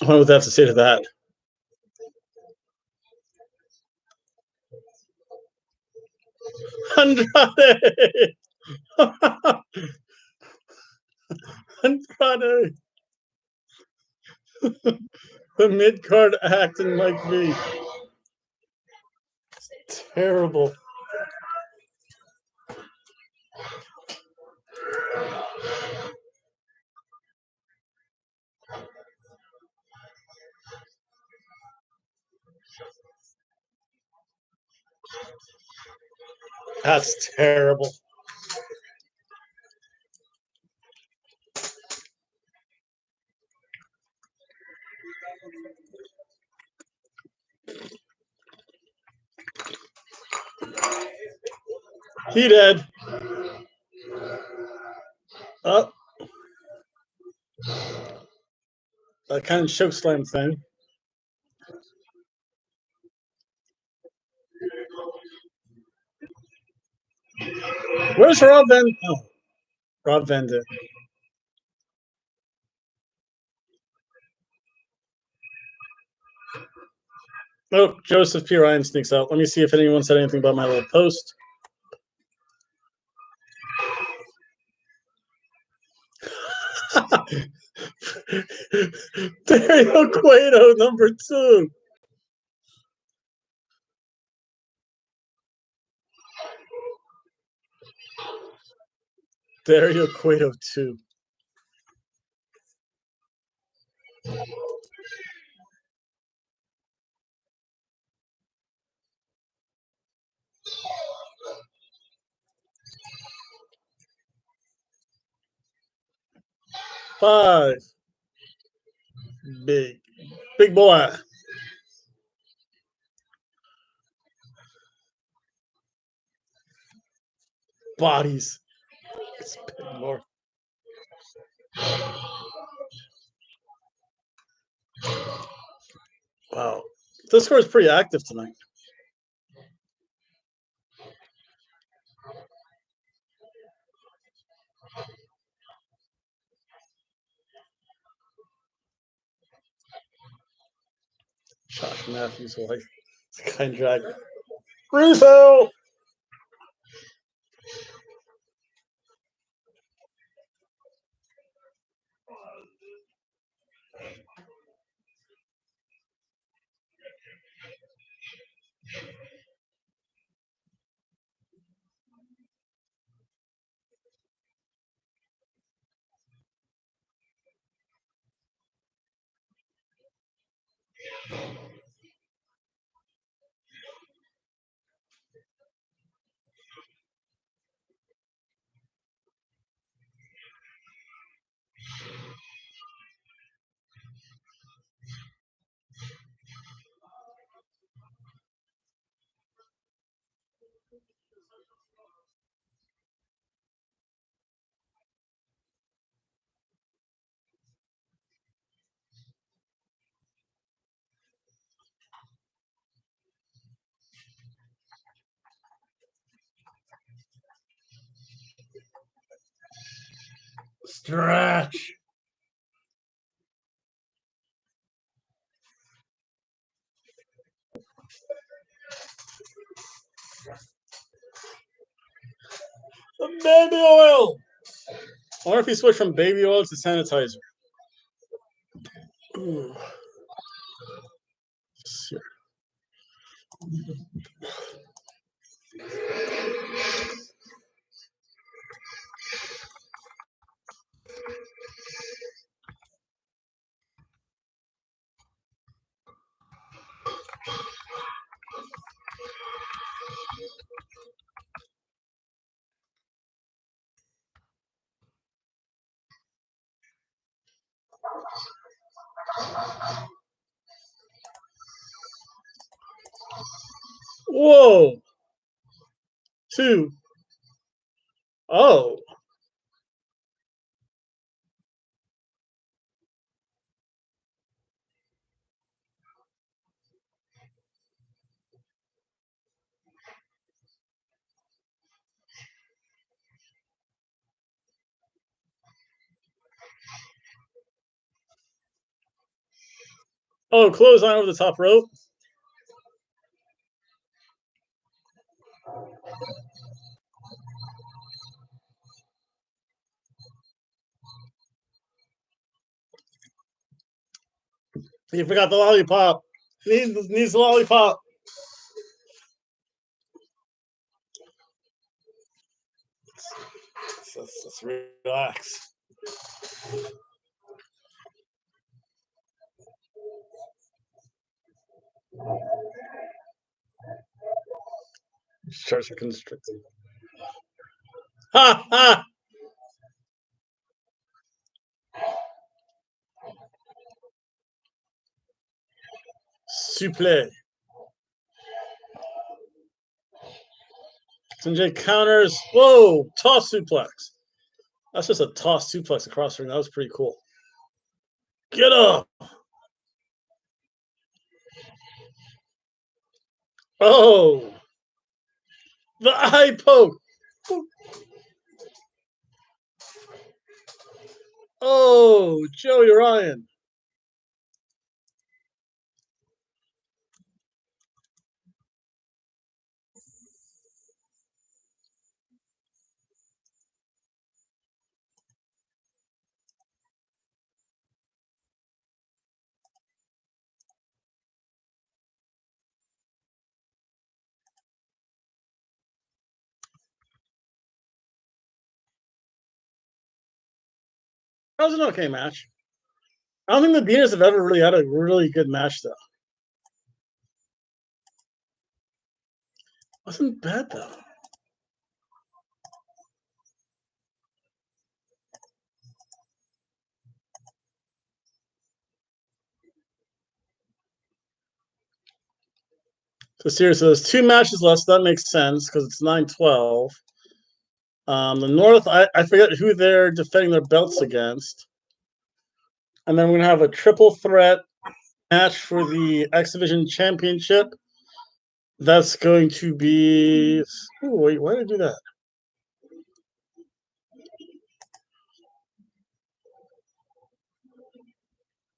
I wonder what they have to say to that. Andrade. Andrade. The mid card acting like me. Terrible. That's terrible. He did. Oh, that kind of choke slam thing. Where's Rob Van? Oh, Rob Van Dam. Oh, Joseph P. Ryan sneaks out. Let me see if anyone said anything about my little post. Dario Cueto, number 2. Dario Cueto 2. Five. Big boy. Bodies. More. Wow. This score is pretty active tonight. Josh Matthews' wife. It's a kind of dragon. Refill! Stretch. The baby oil. I wonder if he switched from baby oil to sanitizer. Ooh. Whoa. 2. Oh. Oh, clothesline over the top rope. You forgot the lollipop. Needs the lollipop. Let's relax. Starts constricting. Ha ha! Suplex. Sanjay counters. Whoa! Toss suplex. That's just a toss suplex across the ring. That was pretty cool. Get up! Oh! The eye poke! Oh! Joey Ryan. That was an okay match. I don't think the Venus have ever really had a really good match though. Wasn't bad though. So seriously, there's two matches left. So that makes sense because it's 9-12. The North, I forget who they're defending their belts against. And then we're gonna have a triple threat match for the X Division Championship. That's going to be. Oh wait, why did I do that?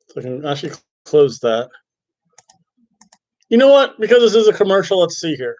So I can actually close that. You know what? Because this is a commercial, let's see here.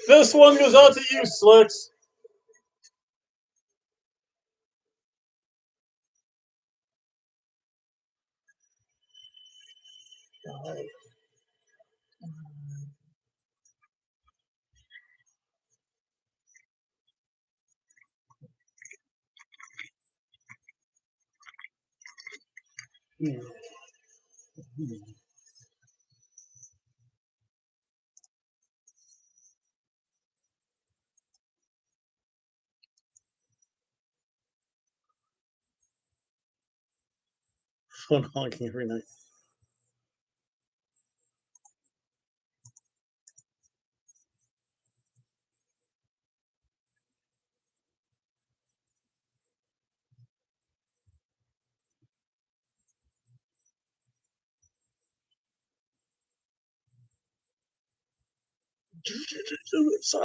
This one goes out to you, Slicks. Phone honking every night. Suicide.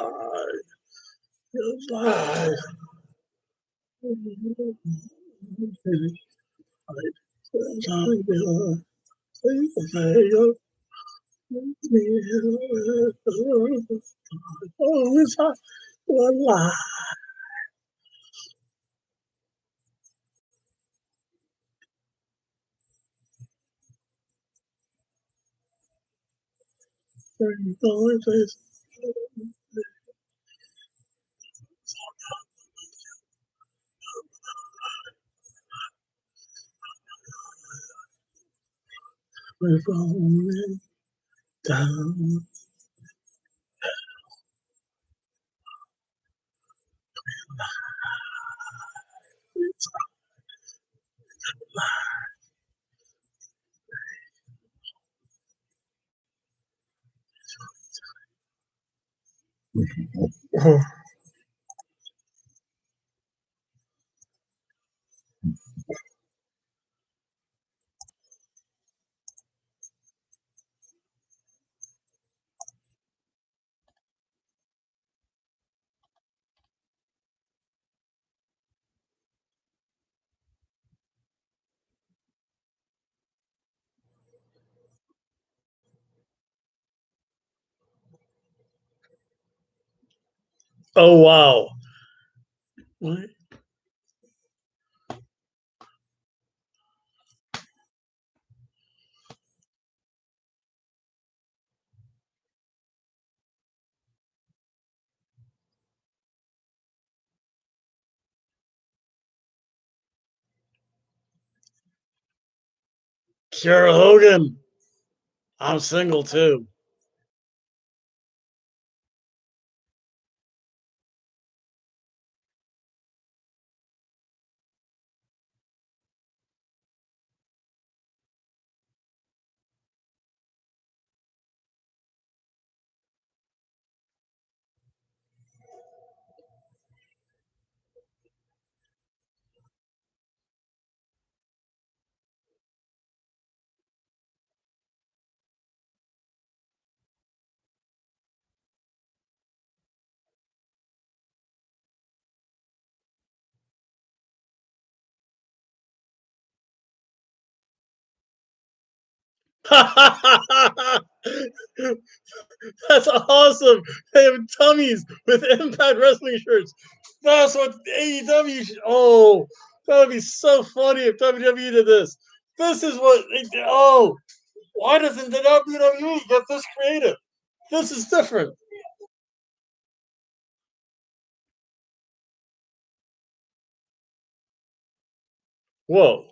Suicide. Oh, it's hot. Voila. We're rolling down. Oh wow. What? Kara Hogan. I'm single too. That's awesome. They have tummies with Impact Wrestling shirts. That's what AEW. Oh, that would be so funny if WWE did this. This is what. Oh, why doesn't the WWE get this creative? This is different. Whoa.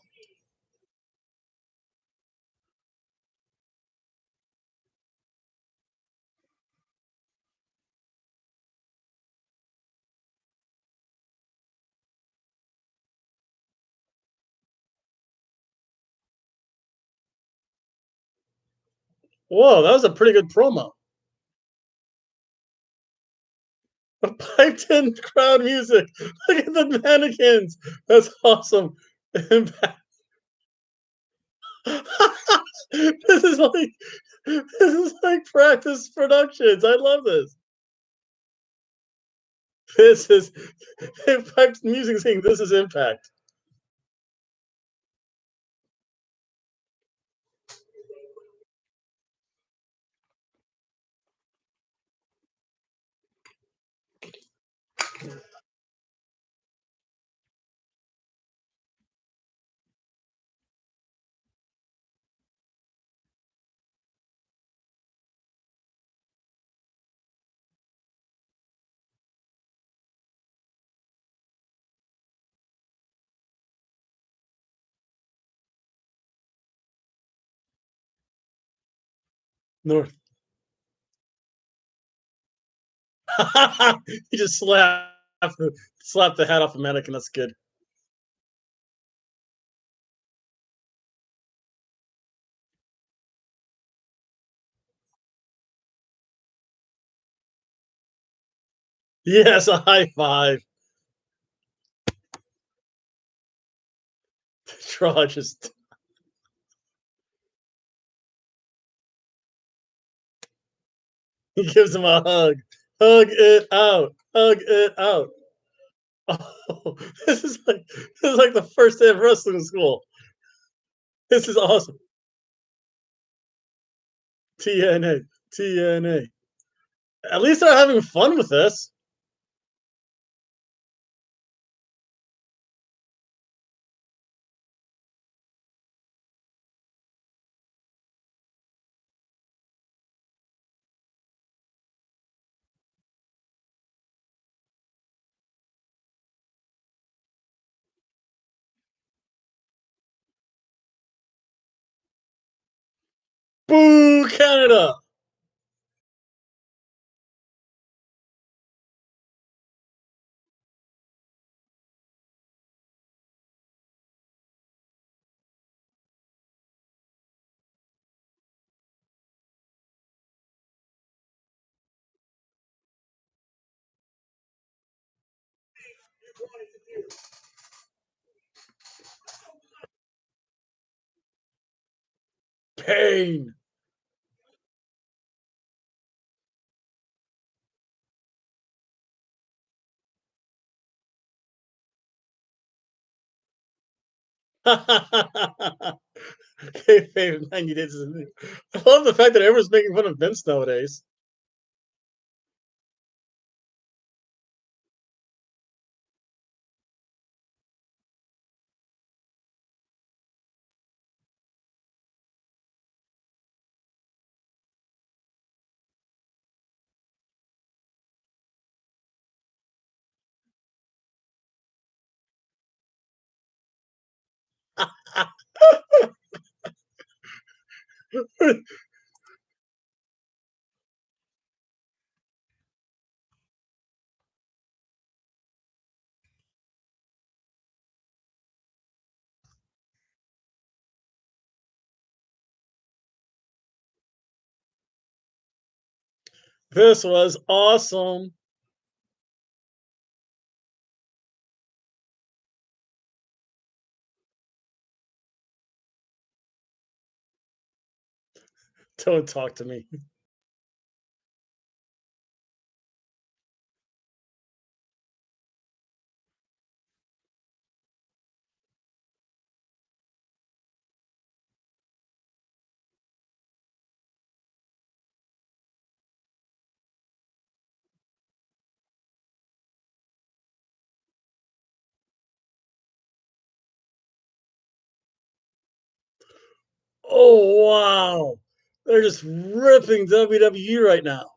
Whoa, that was a pretty good promo. Piped in crowd music. Look at the mannequins. That's awesome. Impact. this is like this is like practice productions. I love this. This is Piped music saying this is Impact. North. he just slapped the hat off a mannequin. That's good. Yes, a high five. Draw just he gives him a hug. Hug it out. Hug it out. Oh, this is like the first day of wrestling school. This is awesome. TNA. TNA. At least they're having fun with this. Boo, Canada. Pain. Kayfabe 90 days. I love the fact that everyone's making fun of Vince nowadays. This was awesome. Don't talk to me. Oh, wow. They're just ripping WWE right now.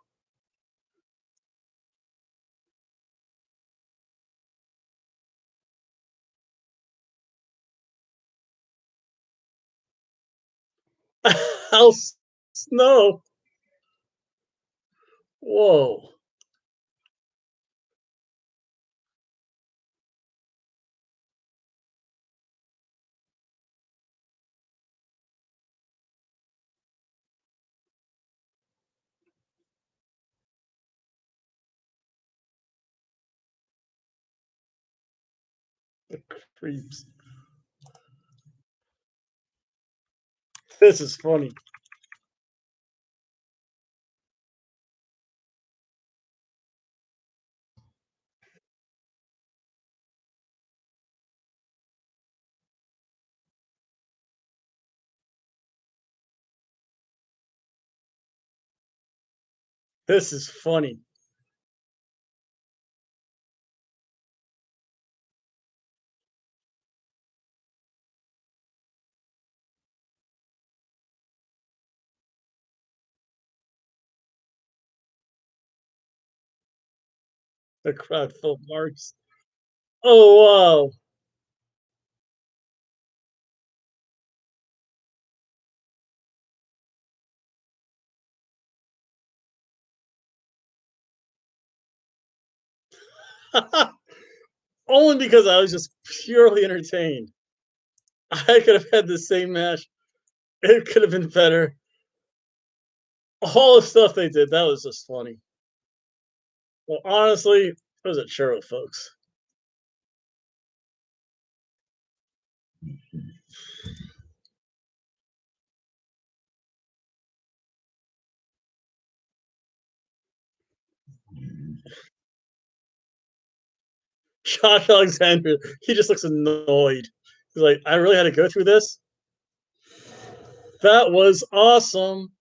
Al Snow. Whoa. Creeps. This is funny. This is funny. The crowd full of marks. Oh, wow. Only because I was just purely entertained. I could have had the same match. It could have been better. All the stuff they did, that was just funny. Well, honestly, it was a churro, folks. Josh Alexander, he just looks annoyed. He's like, I really had to go through this. That was awesome.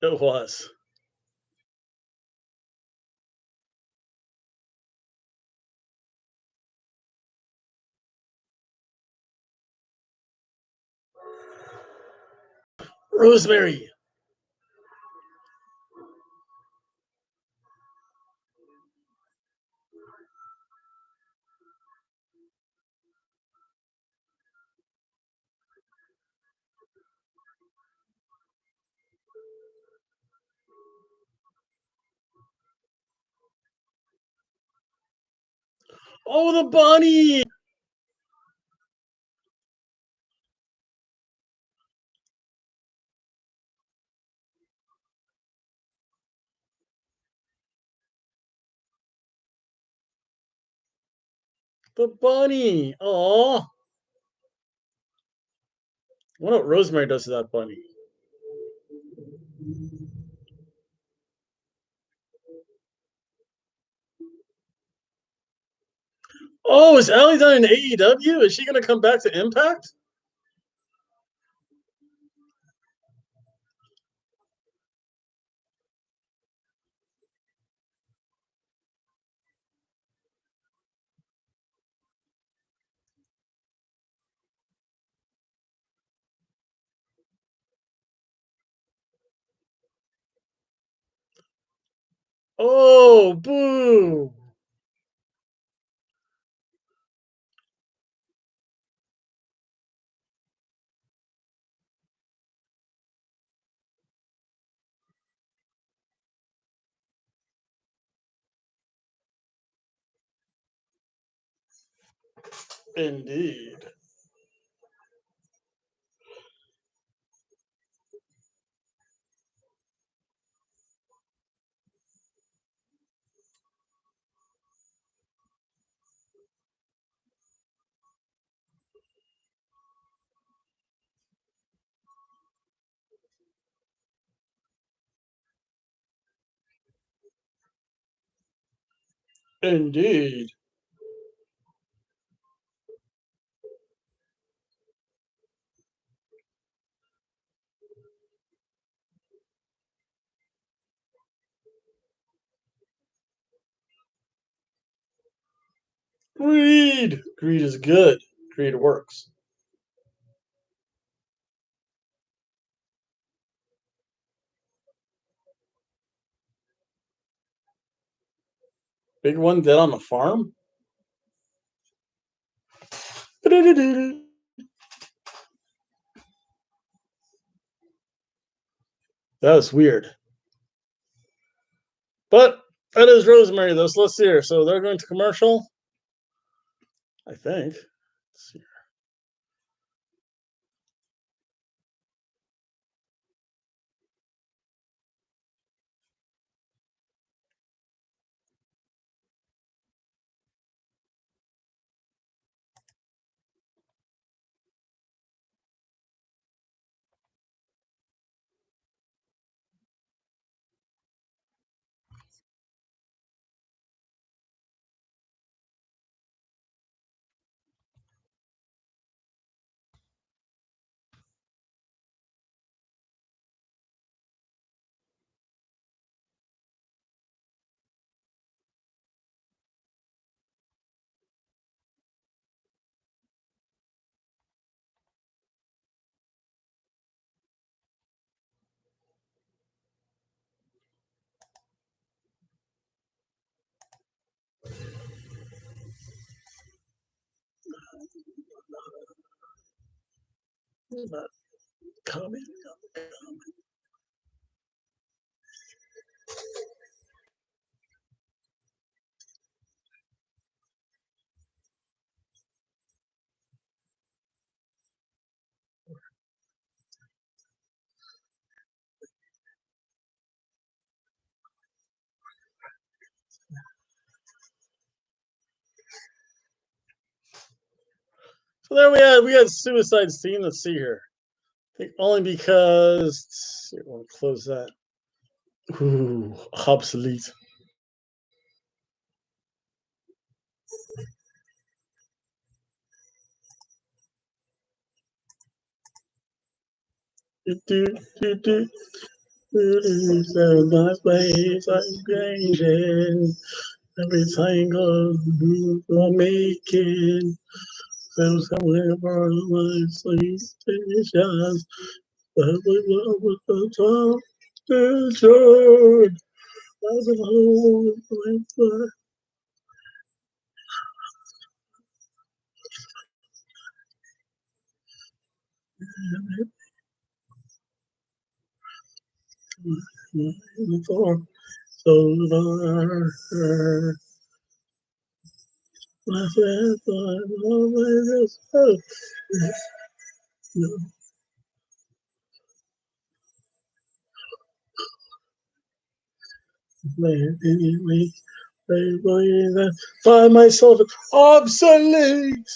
It was. Rosemary. Oh, the bunny. The bunny. Oh, I wonder what Rosemary does to that bunny. Oh, is Allie done in AEW? Is she going to come back to Impact? Oh, boo! Indeed. Indeed. Greed. Greed is good. Greed works. Big one dead on the farm? That was weird. But that is Rosemary, though. So let's see here. So they're going to commercial, I think. Let's see. Not coming. So there we had Suicide Scene. Let's see here. I think only because let's see, we'll close that. Ooh, obsolete. Do, do, do, do. So nice ways I'm changing. Every single move I'm making. So somewhere for my sleep stations. But we love the top. The joy. As a whole, for so anyway, find myself obsolete.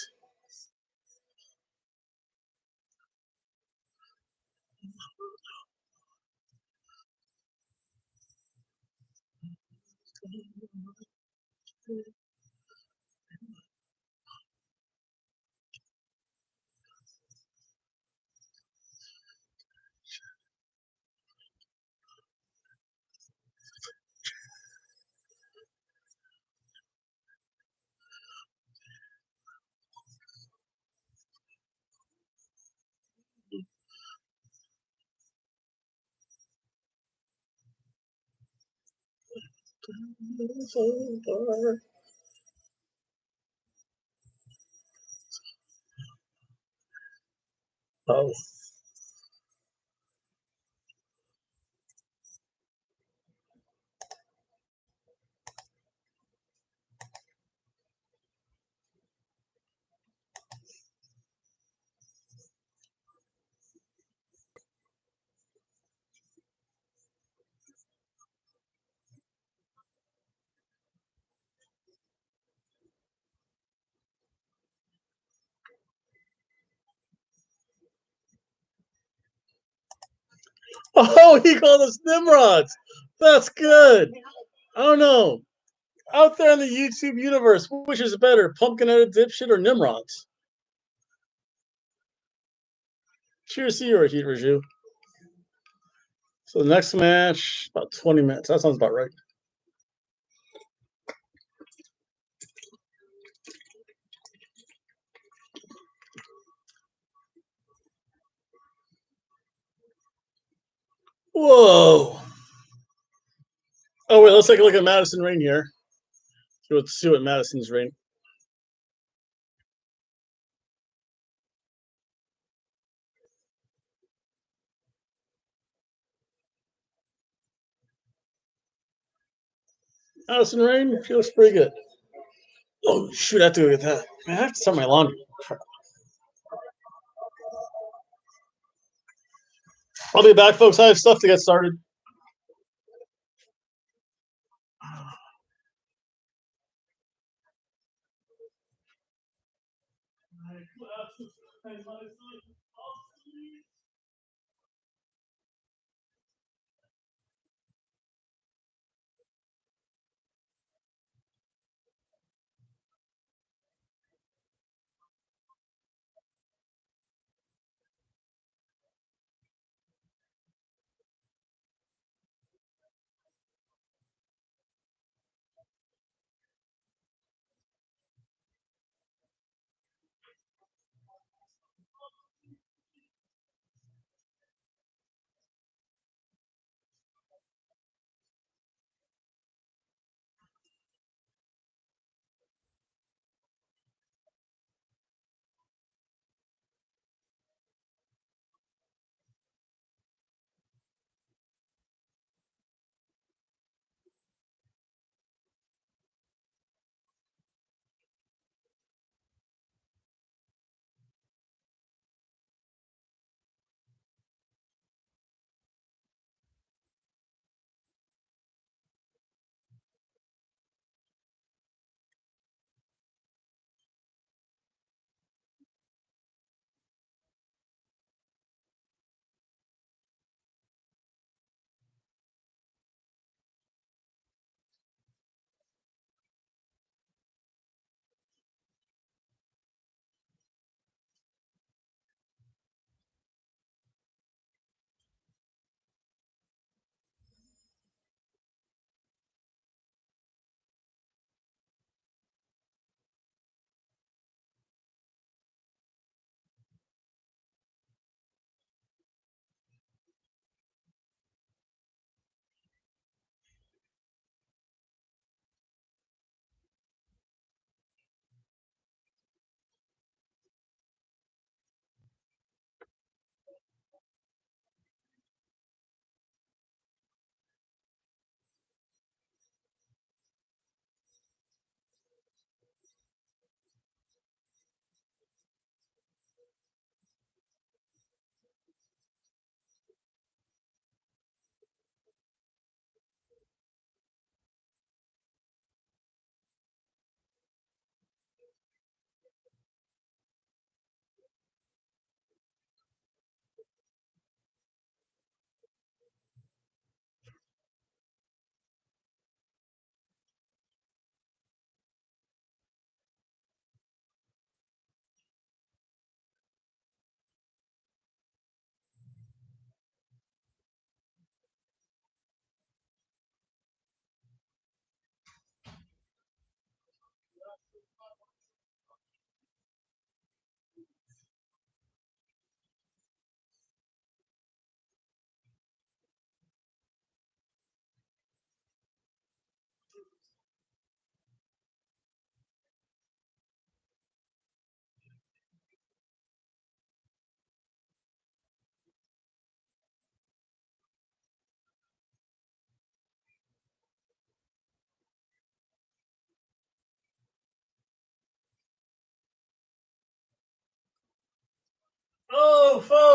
Oh. Oh, he called us Nimrods. That's good. I don't know. Out there in the YouTube universe, which is better, pumpkin headed dipshit or Nimrods? Cheers to you, Heat Raju. So the next match, about 20 minutes. That sounds about right. Whoa. Oh, wait, let's take a look at Madison Rain here. Let's see what Madison's reign. Madison Rain feels pretty good. Oh, shoot, I have to go get that. Man, I have to start my laundry. I'll be back, folks. I have stuff to get started.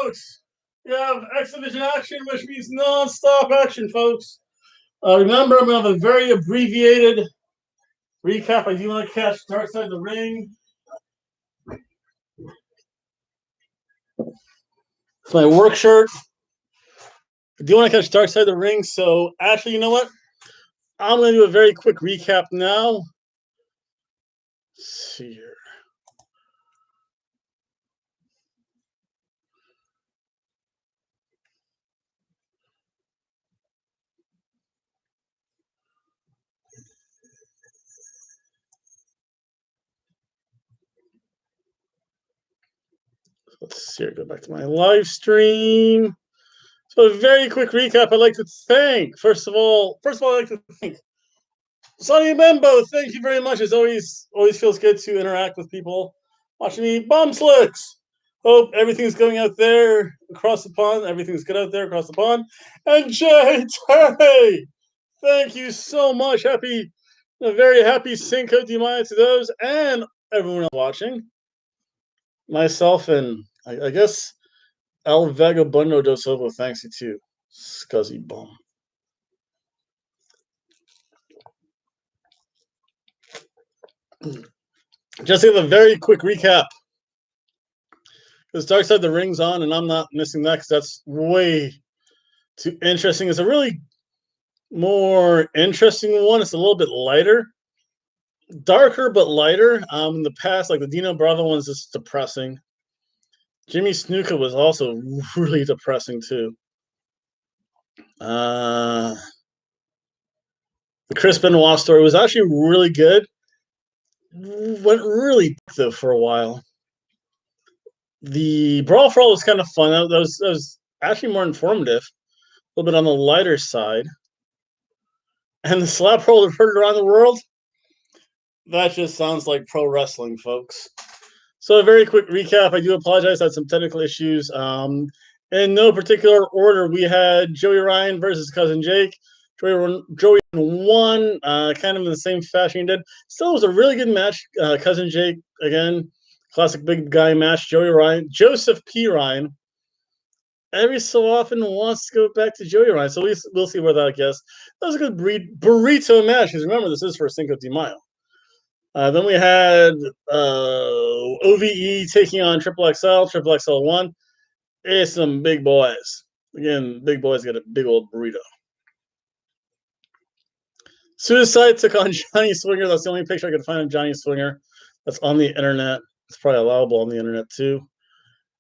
folks. We have exhibition action, which means non-stop action, folks. Remember, I'm going to have a very abbreviated recap. I do want to catch Dark Side of the Ring. It's my work shirt. I do want to catch Dark Side of the Ring, so actually, you know what? I'm going to do a very quick recap now. Let's see here. Let's see here. Go back to my live stream. So a very quick recap. I'd like to thank, first of all, I'd like to thank Sonny Bembo. Thank you very much. As always feels good to interact with people watching me bomb slicks. Hope everything's going out there across the pond. Everything's good out there across the pond. And JT, thank you so much. A very happy Cinco de Mayo to those and everyone watching. Myself and I guess El Vagabundo dos Hobo, thanks you too. Scuzzy bum. Just to give a very quick recap. Because Dark Side of the Ring's on, and I'm not missing that because that's way too interesting. It's a really more interesting one. It's a little bit lighter. Darker, but lighter. In the past, like the Dino Bravo one's just depressing. Jimmy Snuka was also really depressing too. The Chris Benoit story was actually really good. Went really though for a while. The Brawl for All was kind of fun. That was actually more informative. A little bit on the lighter side. And the slap roll heard around the world. That just sounds like pro wrestling, folks. So a very quick recap. I do apologize. I had some technical issues. In no particular order, we had Joey Ryan versus Cousin Jake. Joey won, kind of in the same fashion he did. Still was a really good match. Cousin Jake, again, classic big guy match. Joey Ryan, Joseph P. Ryan, every so often wants to go back to Joey Ryan. So we'll see where that gets. That was a good burrito match. Because remember, this is for Cinco de Mayo. Then we had OVE taking on Triple XL. Triple XL won. It's some big boys. Again, big boys got a big old burrito. Suicide took on Johnny Swinger. That's the only picture I could find of Johnny Swinger. That's on the internet. It's probably allowable on the internet too.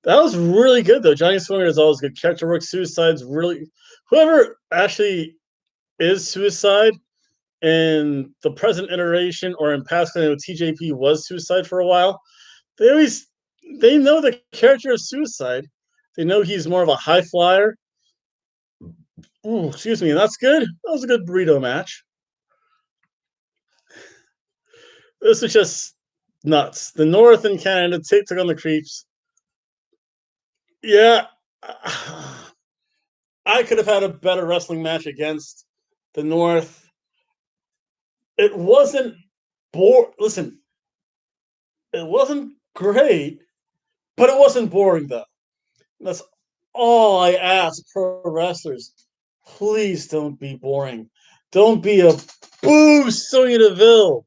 That was really good though. Johnny Swinger is always good character work. Suicide's really whoever actually is Suicide in the present iteration or in past, I know TJP was Suicide for a while. They know the character of Suicide. They know he's more of a high flyer. Ooh, excuse me, that's good. That was a good burrito match. This was just nuts. The North and Canada took on the Creeps. Yeah, I could have had a better wrestling match against the North. It wasn't Listen, it wasn't great, but it wasn't boring though. That's all I ask pro wrestlers. Please don't be boring. Don't be a boo Sonya Deville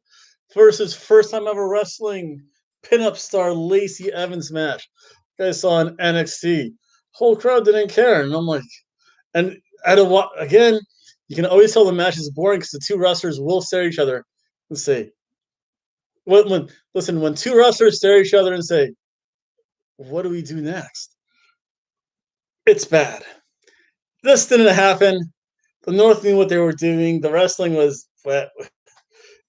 versus first time ever wrestling pinup star Lacey Evans match. You guys saw on NXT. Whole crowd didn't care. And I'm like, and I don't want, again, you can always tell the match is boring because the two wrestlers will stare at each other and say, when two wrestlers stare at each other and say, what do we do next? It's bad. This didn't happen. The North knew what they were doing. The wrestling was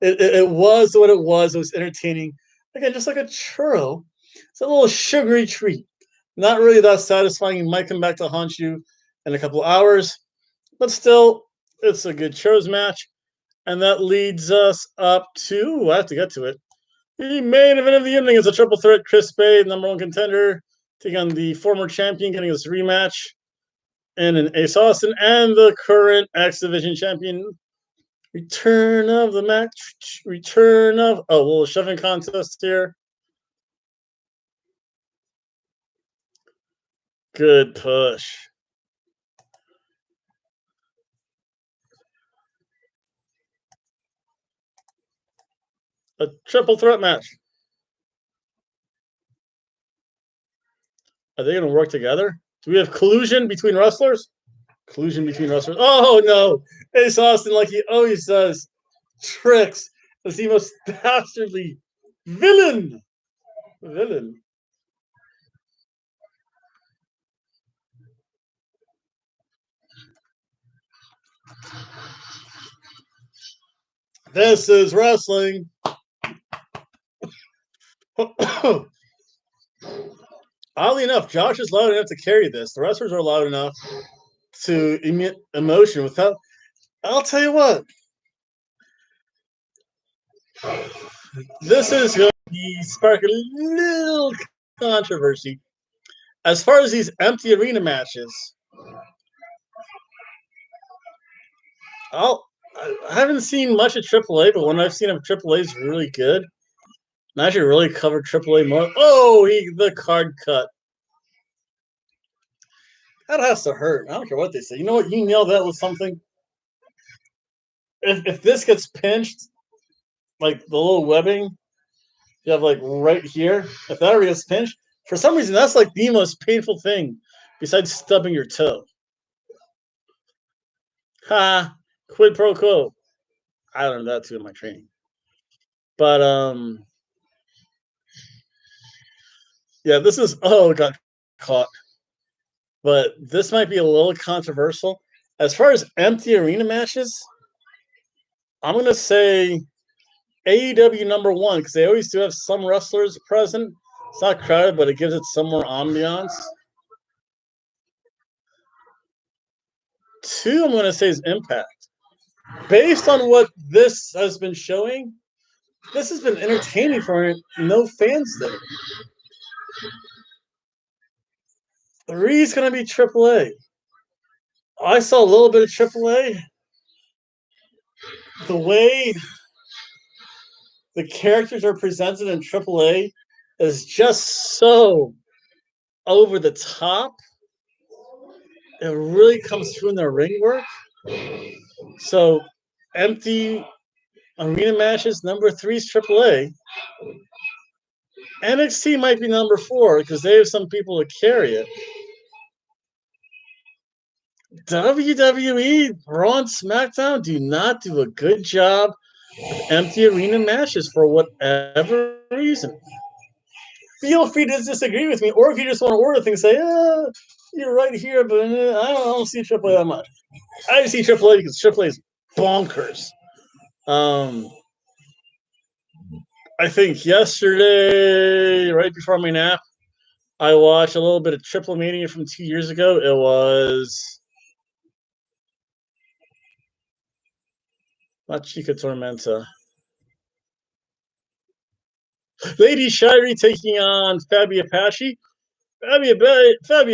it was what it was. It was entertaining. Again, just like a churro. It's a little sugary treat. Not really that satisfying. It might come back to haunt you in a couple hours. But still, it's a good churros match. And that leads us up to, I have to get to it. The main event of the evening is a triple threat. Chris Bay, number one contender, taking on the former champion, getting his rematch in an Ace Austin, and the current X Division champion. Return of the match. Little shoving contest here. Good push. A triple threat match. Are they going to work together? Do we have collusion between wrestlers? Collusion between wrestlers. Oh no! Ace Austin, like he always does, tricks as the most dastardly villain. Villain. This is wrestling. Oddly enough, Josh is loud enough to carry this. The wrestlers are loud enough to emit emotion without. I'll tell you what. This is going to be spark a little controversy. As far as these empty arena matches, I haven't seen much of AAA, but when I've seen of AAA is really good. And I actually really covered AAA more. Oh, the card cut. That has to hurt. I don't care what they say. You know what? You nail that with something. If this gets pinched, like the little webbing you have like right here, if that gets pinched, for some reason that's like the most painful thing besides stubbing your toe. Ha! Quid pro quo. I learned that too in my training. But yeah, this is got caught. But this might be a little controversial. As far as empty arena matches, I'm gonna say AEW #1 because they always do have some wrestlers present. It's not crowded, but it gives it some more ambiance. 2, I'm gonna say is Impact. Based on what this has been showing, this has been entertaining for no fans there. 3 is gonna be AAA. I saw a little bit of AAA. The way the characters are presented in AAA is just so over the top. It really comes through in their ring work. So, empty arena matches, #3 is AAA. NXT might be #4 because they have some people to carry it. WWE, Raw and SmackDown do not do a good job of empty arena matches for whatever reason. Feel free to disagree with me, or if you just want to order things, say, you're right here, but I don't see AAA that much. I see AAA because AAA is bonkers. I think yesterday, right before my nap, I watched a little bit of Triple Mania from 2 years ago. It was not Chica Tormenta. Lady Shirey taking on Fabi Apache. Fabi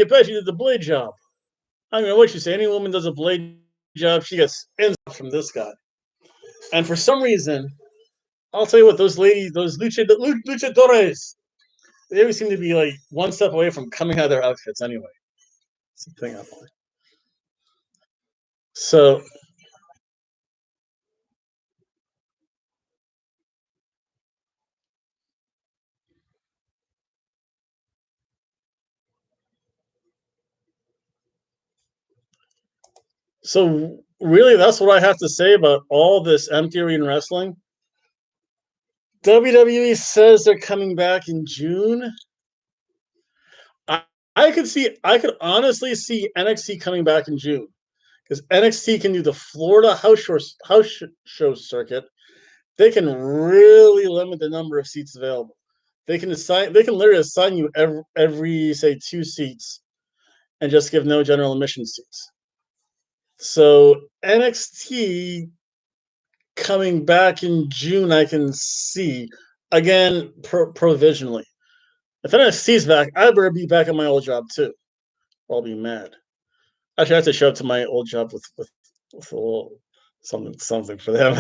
Apache did the blade job. I mean, what you say, any woman does a blade job, she gets ends from this guy. And for some reason, I'll tell you what, those ladies, those luchadores, they always seem to be like one step away from coming out of their outfits anyway. It's the thing I find. So really, that's what I have to say about all this empty arena wrestling. WWE says they're coming back in June. I could honestly see NXT coming back in June because NXT can do the Florida house show circuit. They can really limit the number of seats available. They can literally assign you every say 2 seats and just give no general admission seats. So NXT coming back in June, I can see again provisionally. If NXT's back, I better be back at my old job too. Or I'll be mad. Actually, I have to show up to my old job with a little something for them.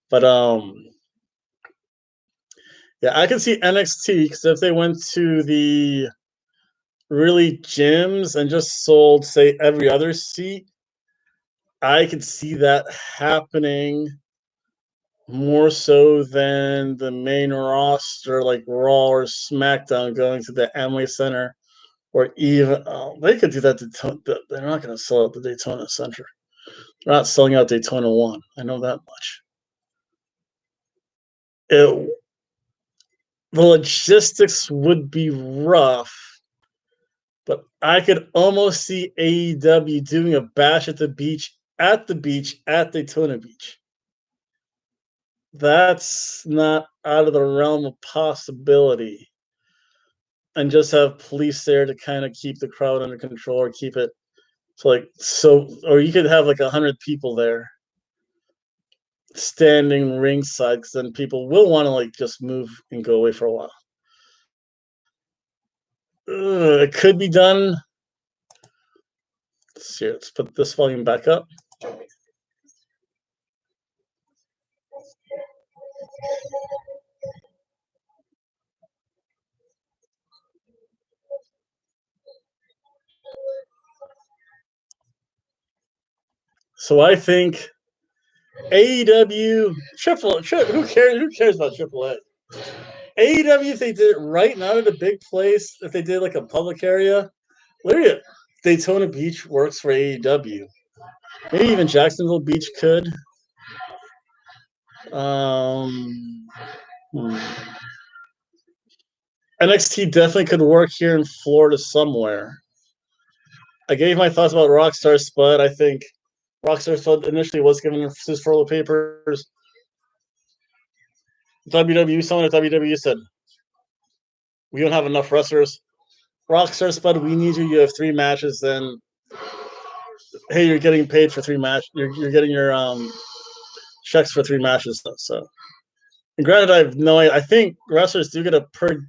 But yeah, I can see NXT because if they went to the really gyms and just sold, say, every other seat, I could see that happening more so than the main roster, like Raw or SmackDown, going to the Amway Center, or even they could do that. They're not going to sell out the Daytona Center. They're not selling out Daytona One. I know that much. It, the logistics would be rough, but I could almost see AEW doing a bash at the beach, at Daytona Beach. That's not out of the realm of possibility. And just have police there to kind of keep the crowd under control, or keep it or you could have like 100 people there standing ringside, because then people will want to like just move and go away for a while. It could be done. Let's see, let's put this volume back up. So I think AEW, who cares? Who cares about AAA? AEW, if they did it right, not at a big place, if they did like a public area, literally Daytona Beach works for AEW. Maybe even Jacksonville Beach could. NXT definitely could work here in Florida somewhere. I gave my thoughts about Rockstar Spud. I think Rockstar Spud initially was given his furlough papers. Someone at WWE said, "We don't have enough wrestlers. Rockstar Spud, we need you. You have 3 matches. Then, hey, you're getting paid for 3 matches. You're getting your checks for 3 matches." So, and granted, I think wrestlers do get a per.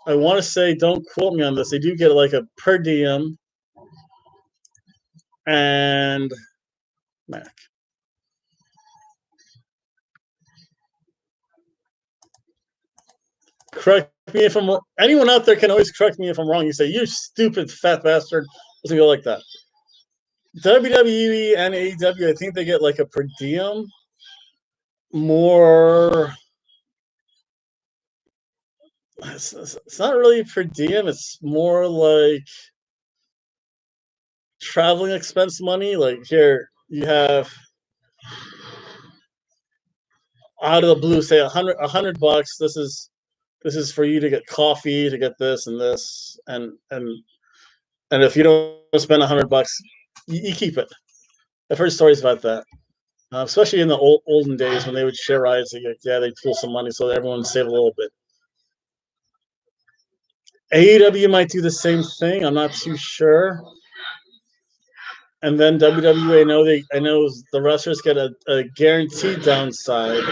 I want to say, don't quote me on this. They do get like a per diem, and Mac. Correct me if I'm wrong. Anyone out there can always correct me if I'm wrong. You say, "You stupid fat bastard." It doesn't go like that. WWE and AEW, I think they get like a per diem. More, it's not really per diem. It's more like traveling expense money. Like, here, you have out of the blue, say $100. This is for you to get coffee, to get this and this, and if you don't spend $100, you keep it. I've heard stories about that, especially in the olden days when they would share rides. They'd pool some money so that everyone would save a little bit. AEW might do the same thing. I'm not too sure. And then WWE, I know the wrestlers get a guaranteed downside,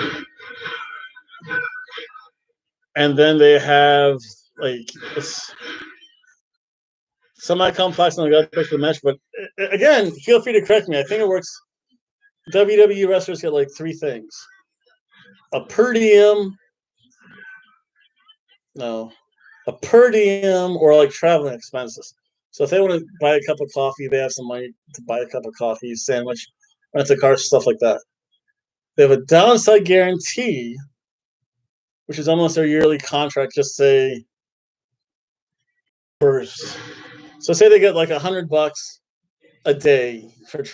and then they have like it's semi-complex, and I got to pick the match. But again, feel free to correct me. I think it works. WWE wrestlers get like 3 things: a per diem, no, a per diem, or like traveling expenses. So if they want to buy a cup of coffee, they have some money to buy a cup of coffee, sandwich, rent a car, stuff like that. They have a downside guarantee, which is almost their yearly contract. Just say so say they get like $100 a day for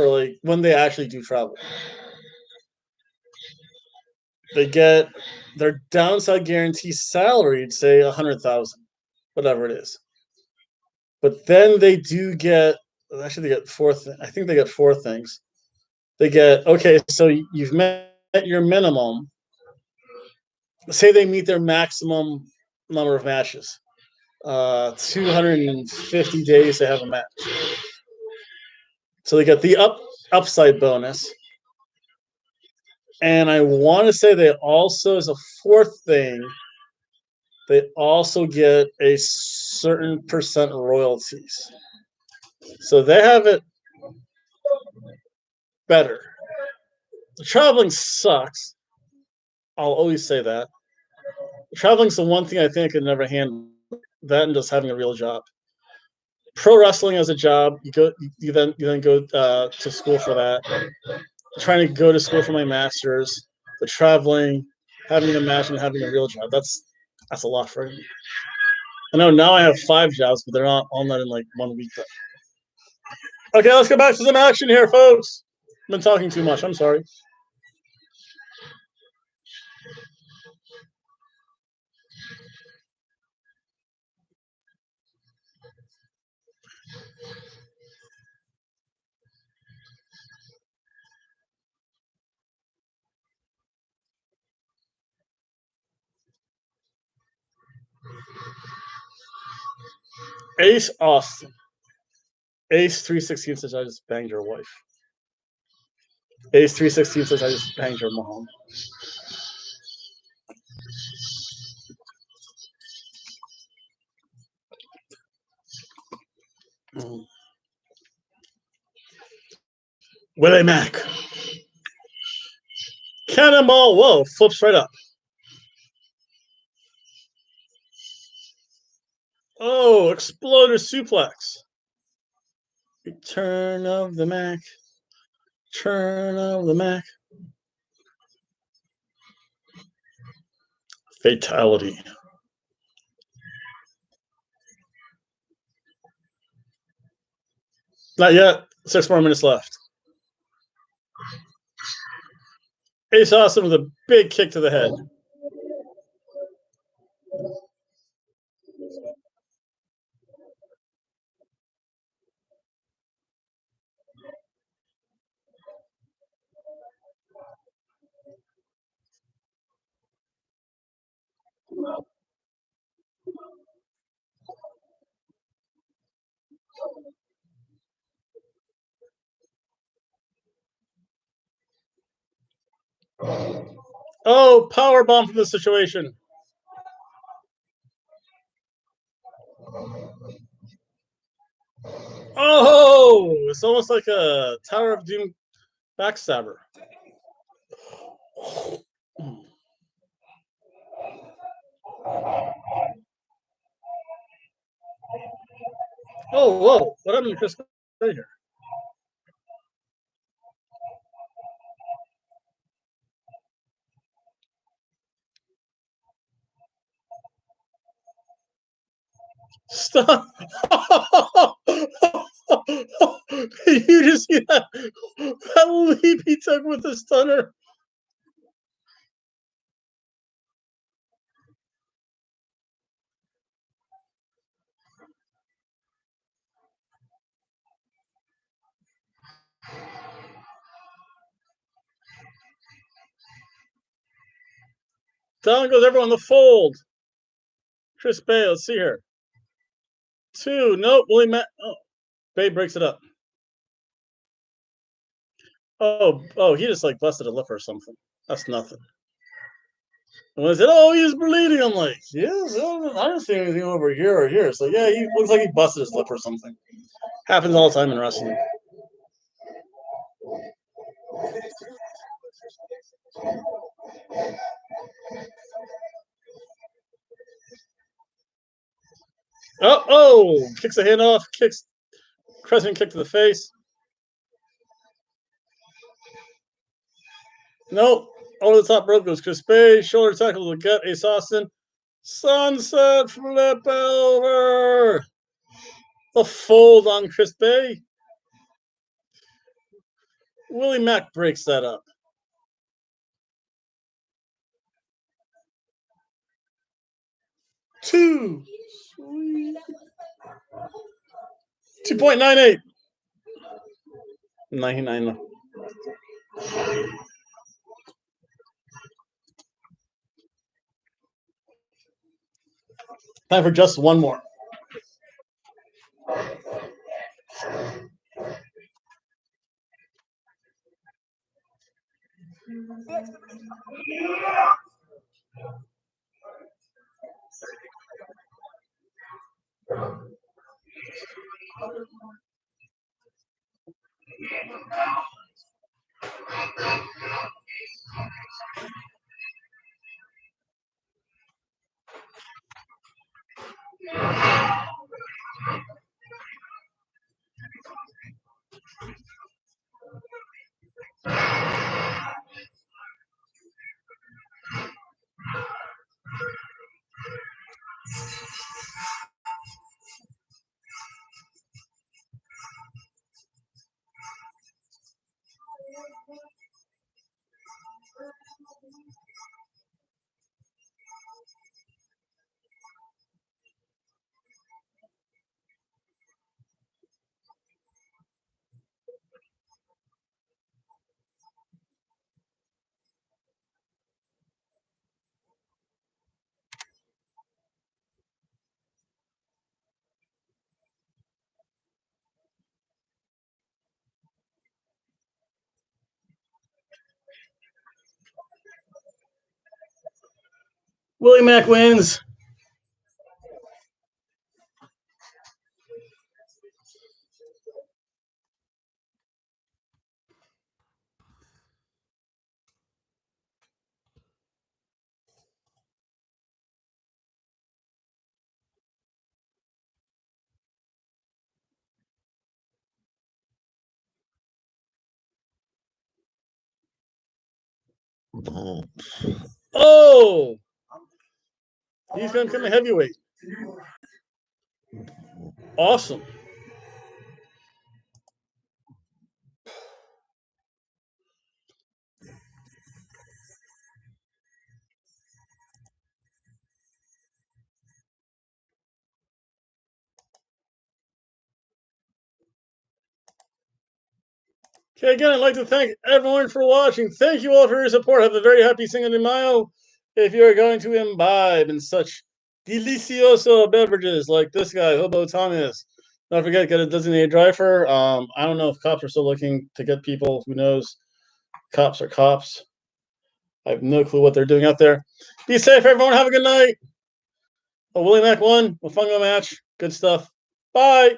like when they actually do travel. They get their downside guarantee salaried, say 100,000, whatever it is. But then they do get, actually they get 4. I think they get 4 things. They get, okay, so you've met your minimum. Say they meet their maximum number of matches. 250 days to have a match. So they get the upside bonus. And I want to say they also, as a 4th thing, they also get a certain percent royalties. So they have it better. The traveling sucks. I'll always say that. Traveling's the one thing I think I could never handle. that and just having a real job. Pro wrestling as a job, you then go to school for that. Trying to go to school for my master's, the traveling, having a match, and having a real job. That's a lot for me. I know now I have 5 jobs, but they're not all not in like 1 week. Okay, let's get back to some action here, folks. I've been talking too much. I'm sorry. Ace Austin. Ace 316 says I just banged your wife. Ace 316 says I just banged your mom. Willie Mack. Cannonball. Whoa, flips right up. Oh, exploder suplex. Return of the Mac. Turn of the Mac. Fatality. Not yet. 6 more minutes left. Ace Austin with a big kick to the head. Oh, power bomb from the situation. Oh, it's almost like a Tower of Doom backstabber. Oh, whoa. What happened to Chris Bay here? Stop. You just see that leap he took with the stunner. Down goes everyone. The fold. Chris Bay. Let's see here. 2. Nope. Willie Mack. Oh, Bay breaks it up. Oh, he just like busted a lip or something. That's nothing. And when I said, "Oh, he's bleeding," I'm like, "Yes, I don't see anything over here or here." So yeah, he looks like he busted his lip or something. Happens all the time in wrestling. Oh, kicks a hand off, kicks crescent kick to the face. Nope. Over the top rope goes Chris Bay. Shoulder tackle to the gut. Ace Austin. Sunset flip over. The fold on Chris Bay. Willie Mack breaks that up. 2. 2.98. 99. Time for just one more. Willie Mack wins. Oh, he's going to become a heavyweight. Awesome. Okay, again, I'd like to thank everyone for watching. Thank you all for your support. Have a very happy Cinco de Mayo. If you are going to imbibe in such delicioso beverages like this guy, Hobo Thomas, don't forget, get a designated driver. I don't know if cops are still looking to get people. Who knows? Cops are cops. I have no clue what they're doing out there. Be safe, everyone. Have a good night. Willie Mack won. A fun match. Good stuff. Bye.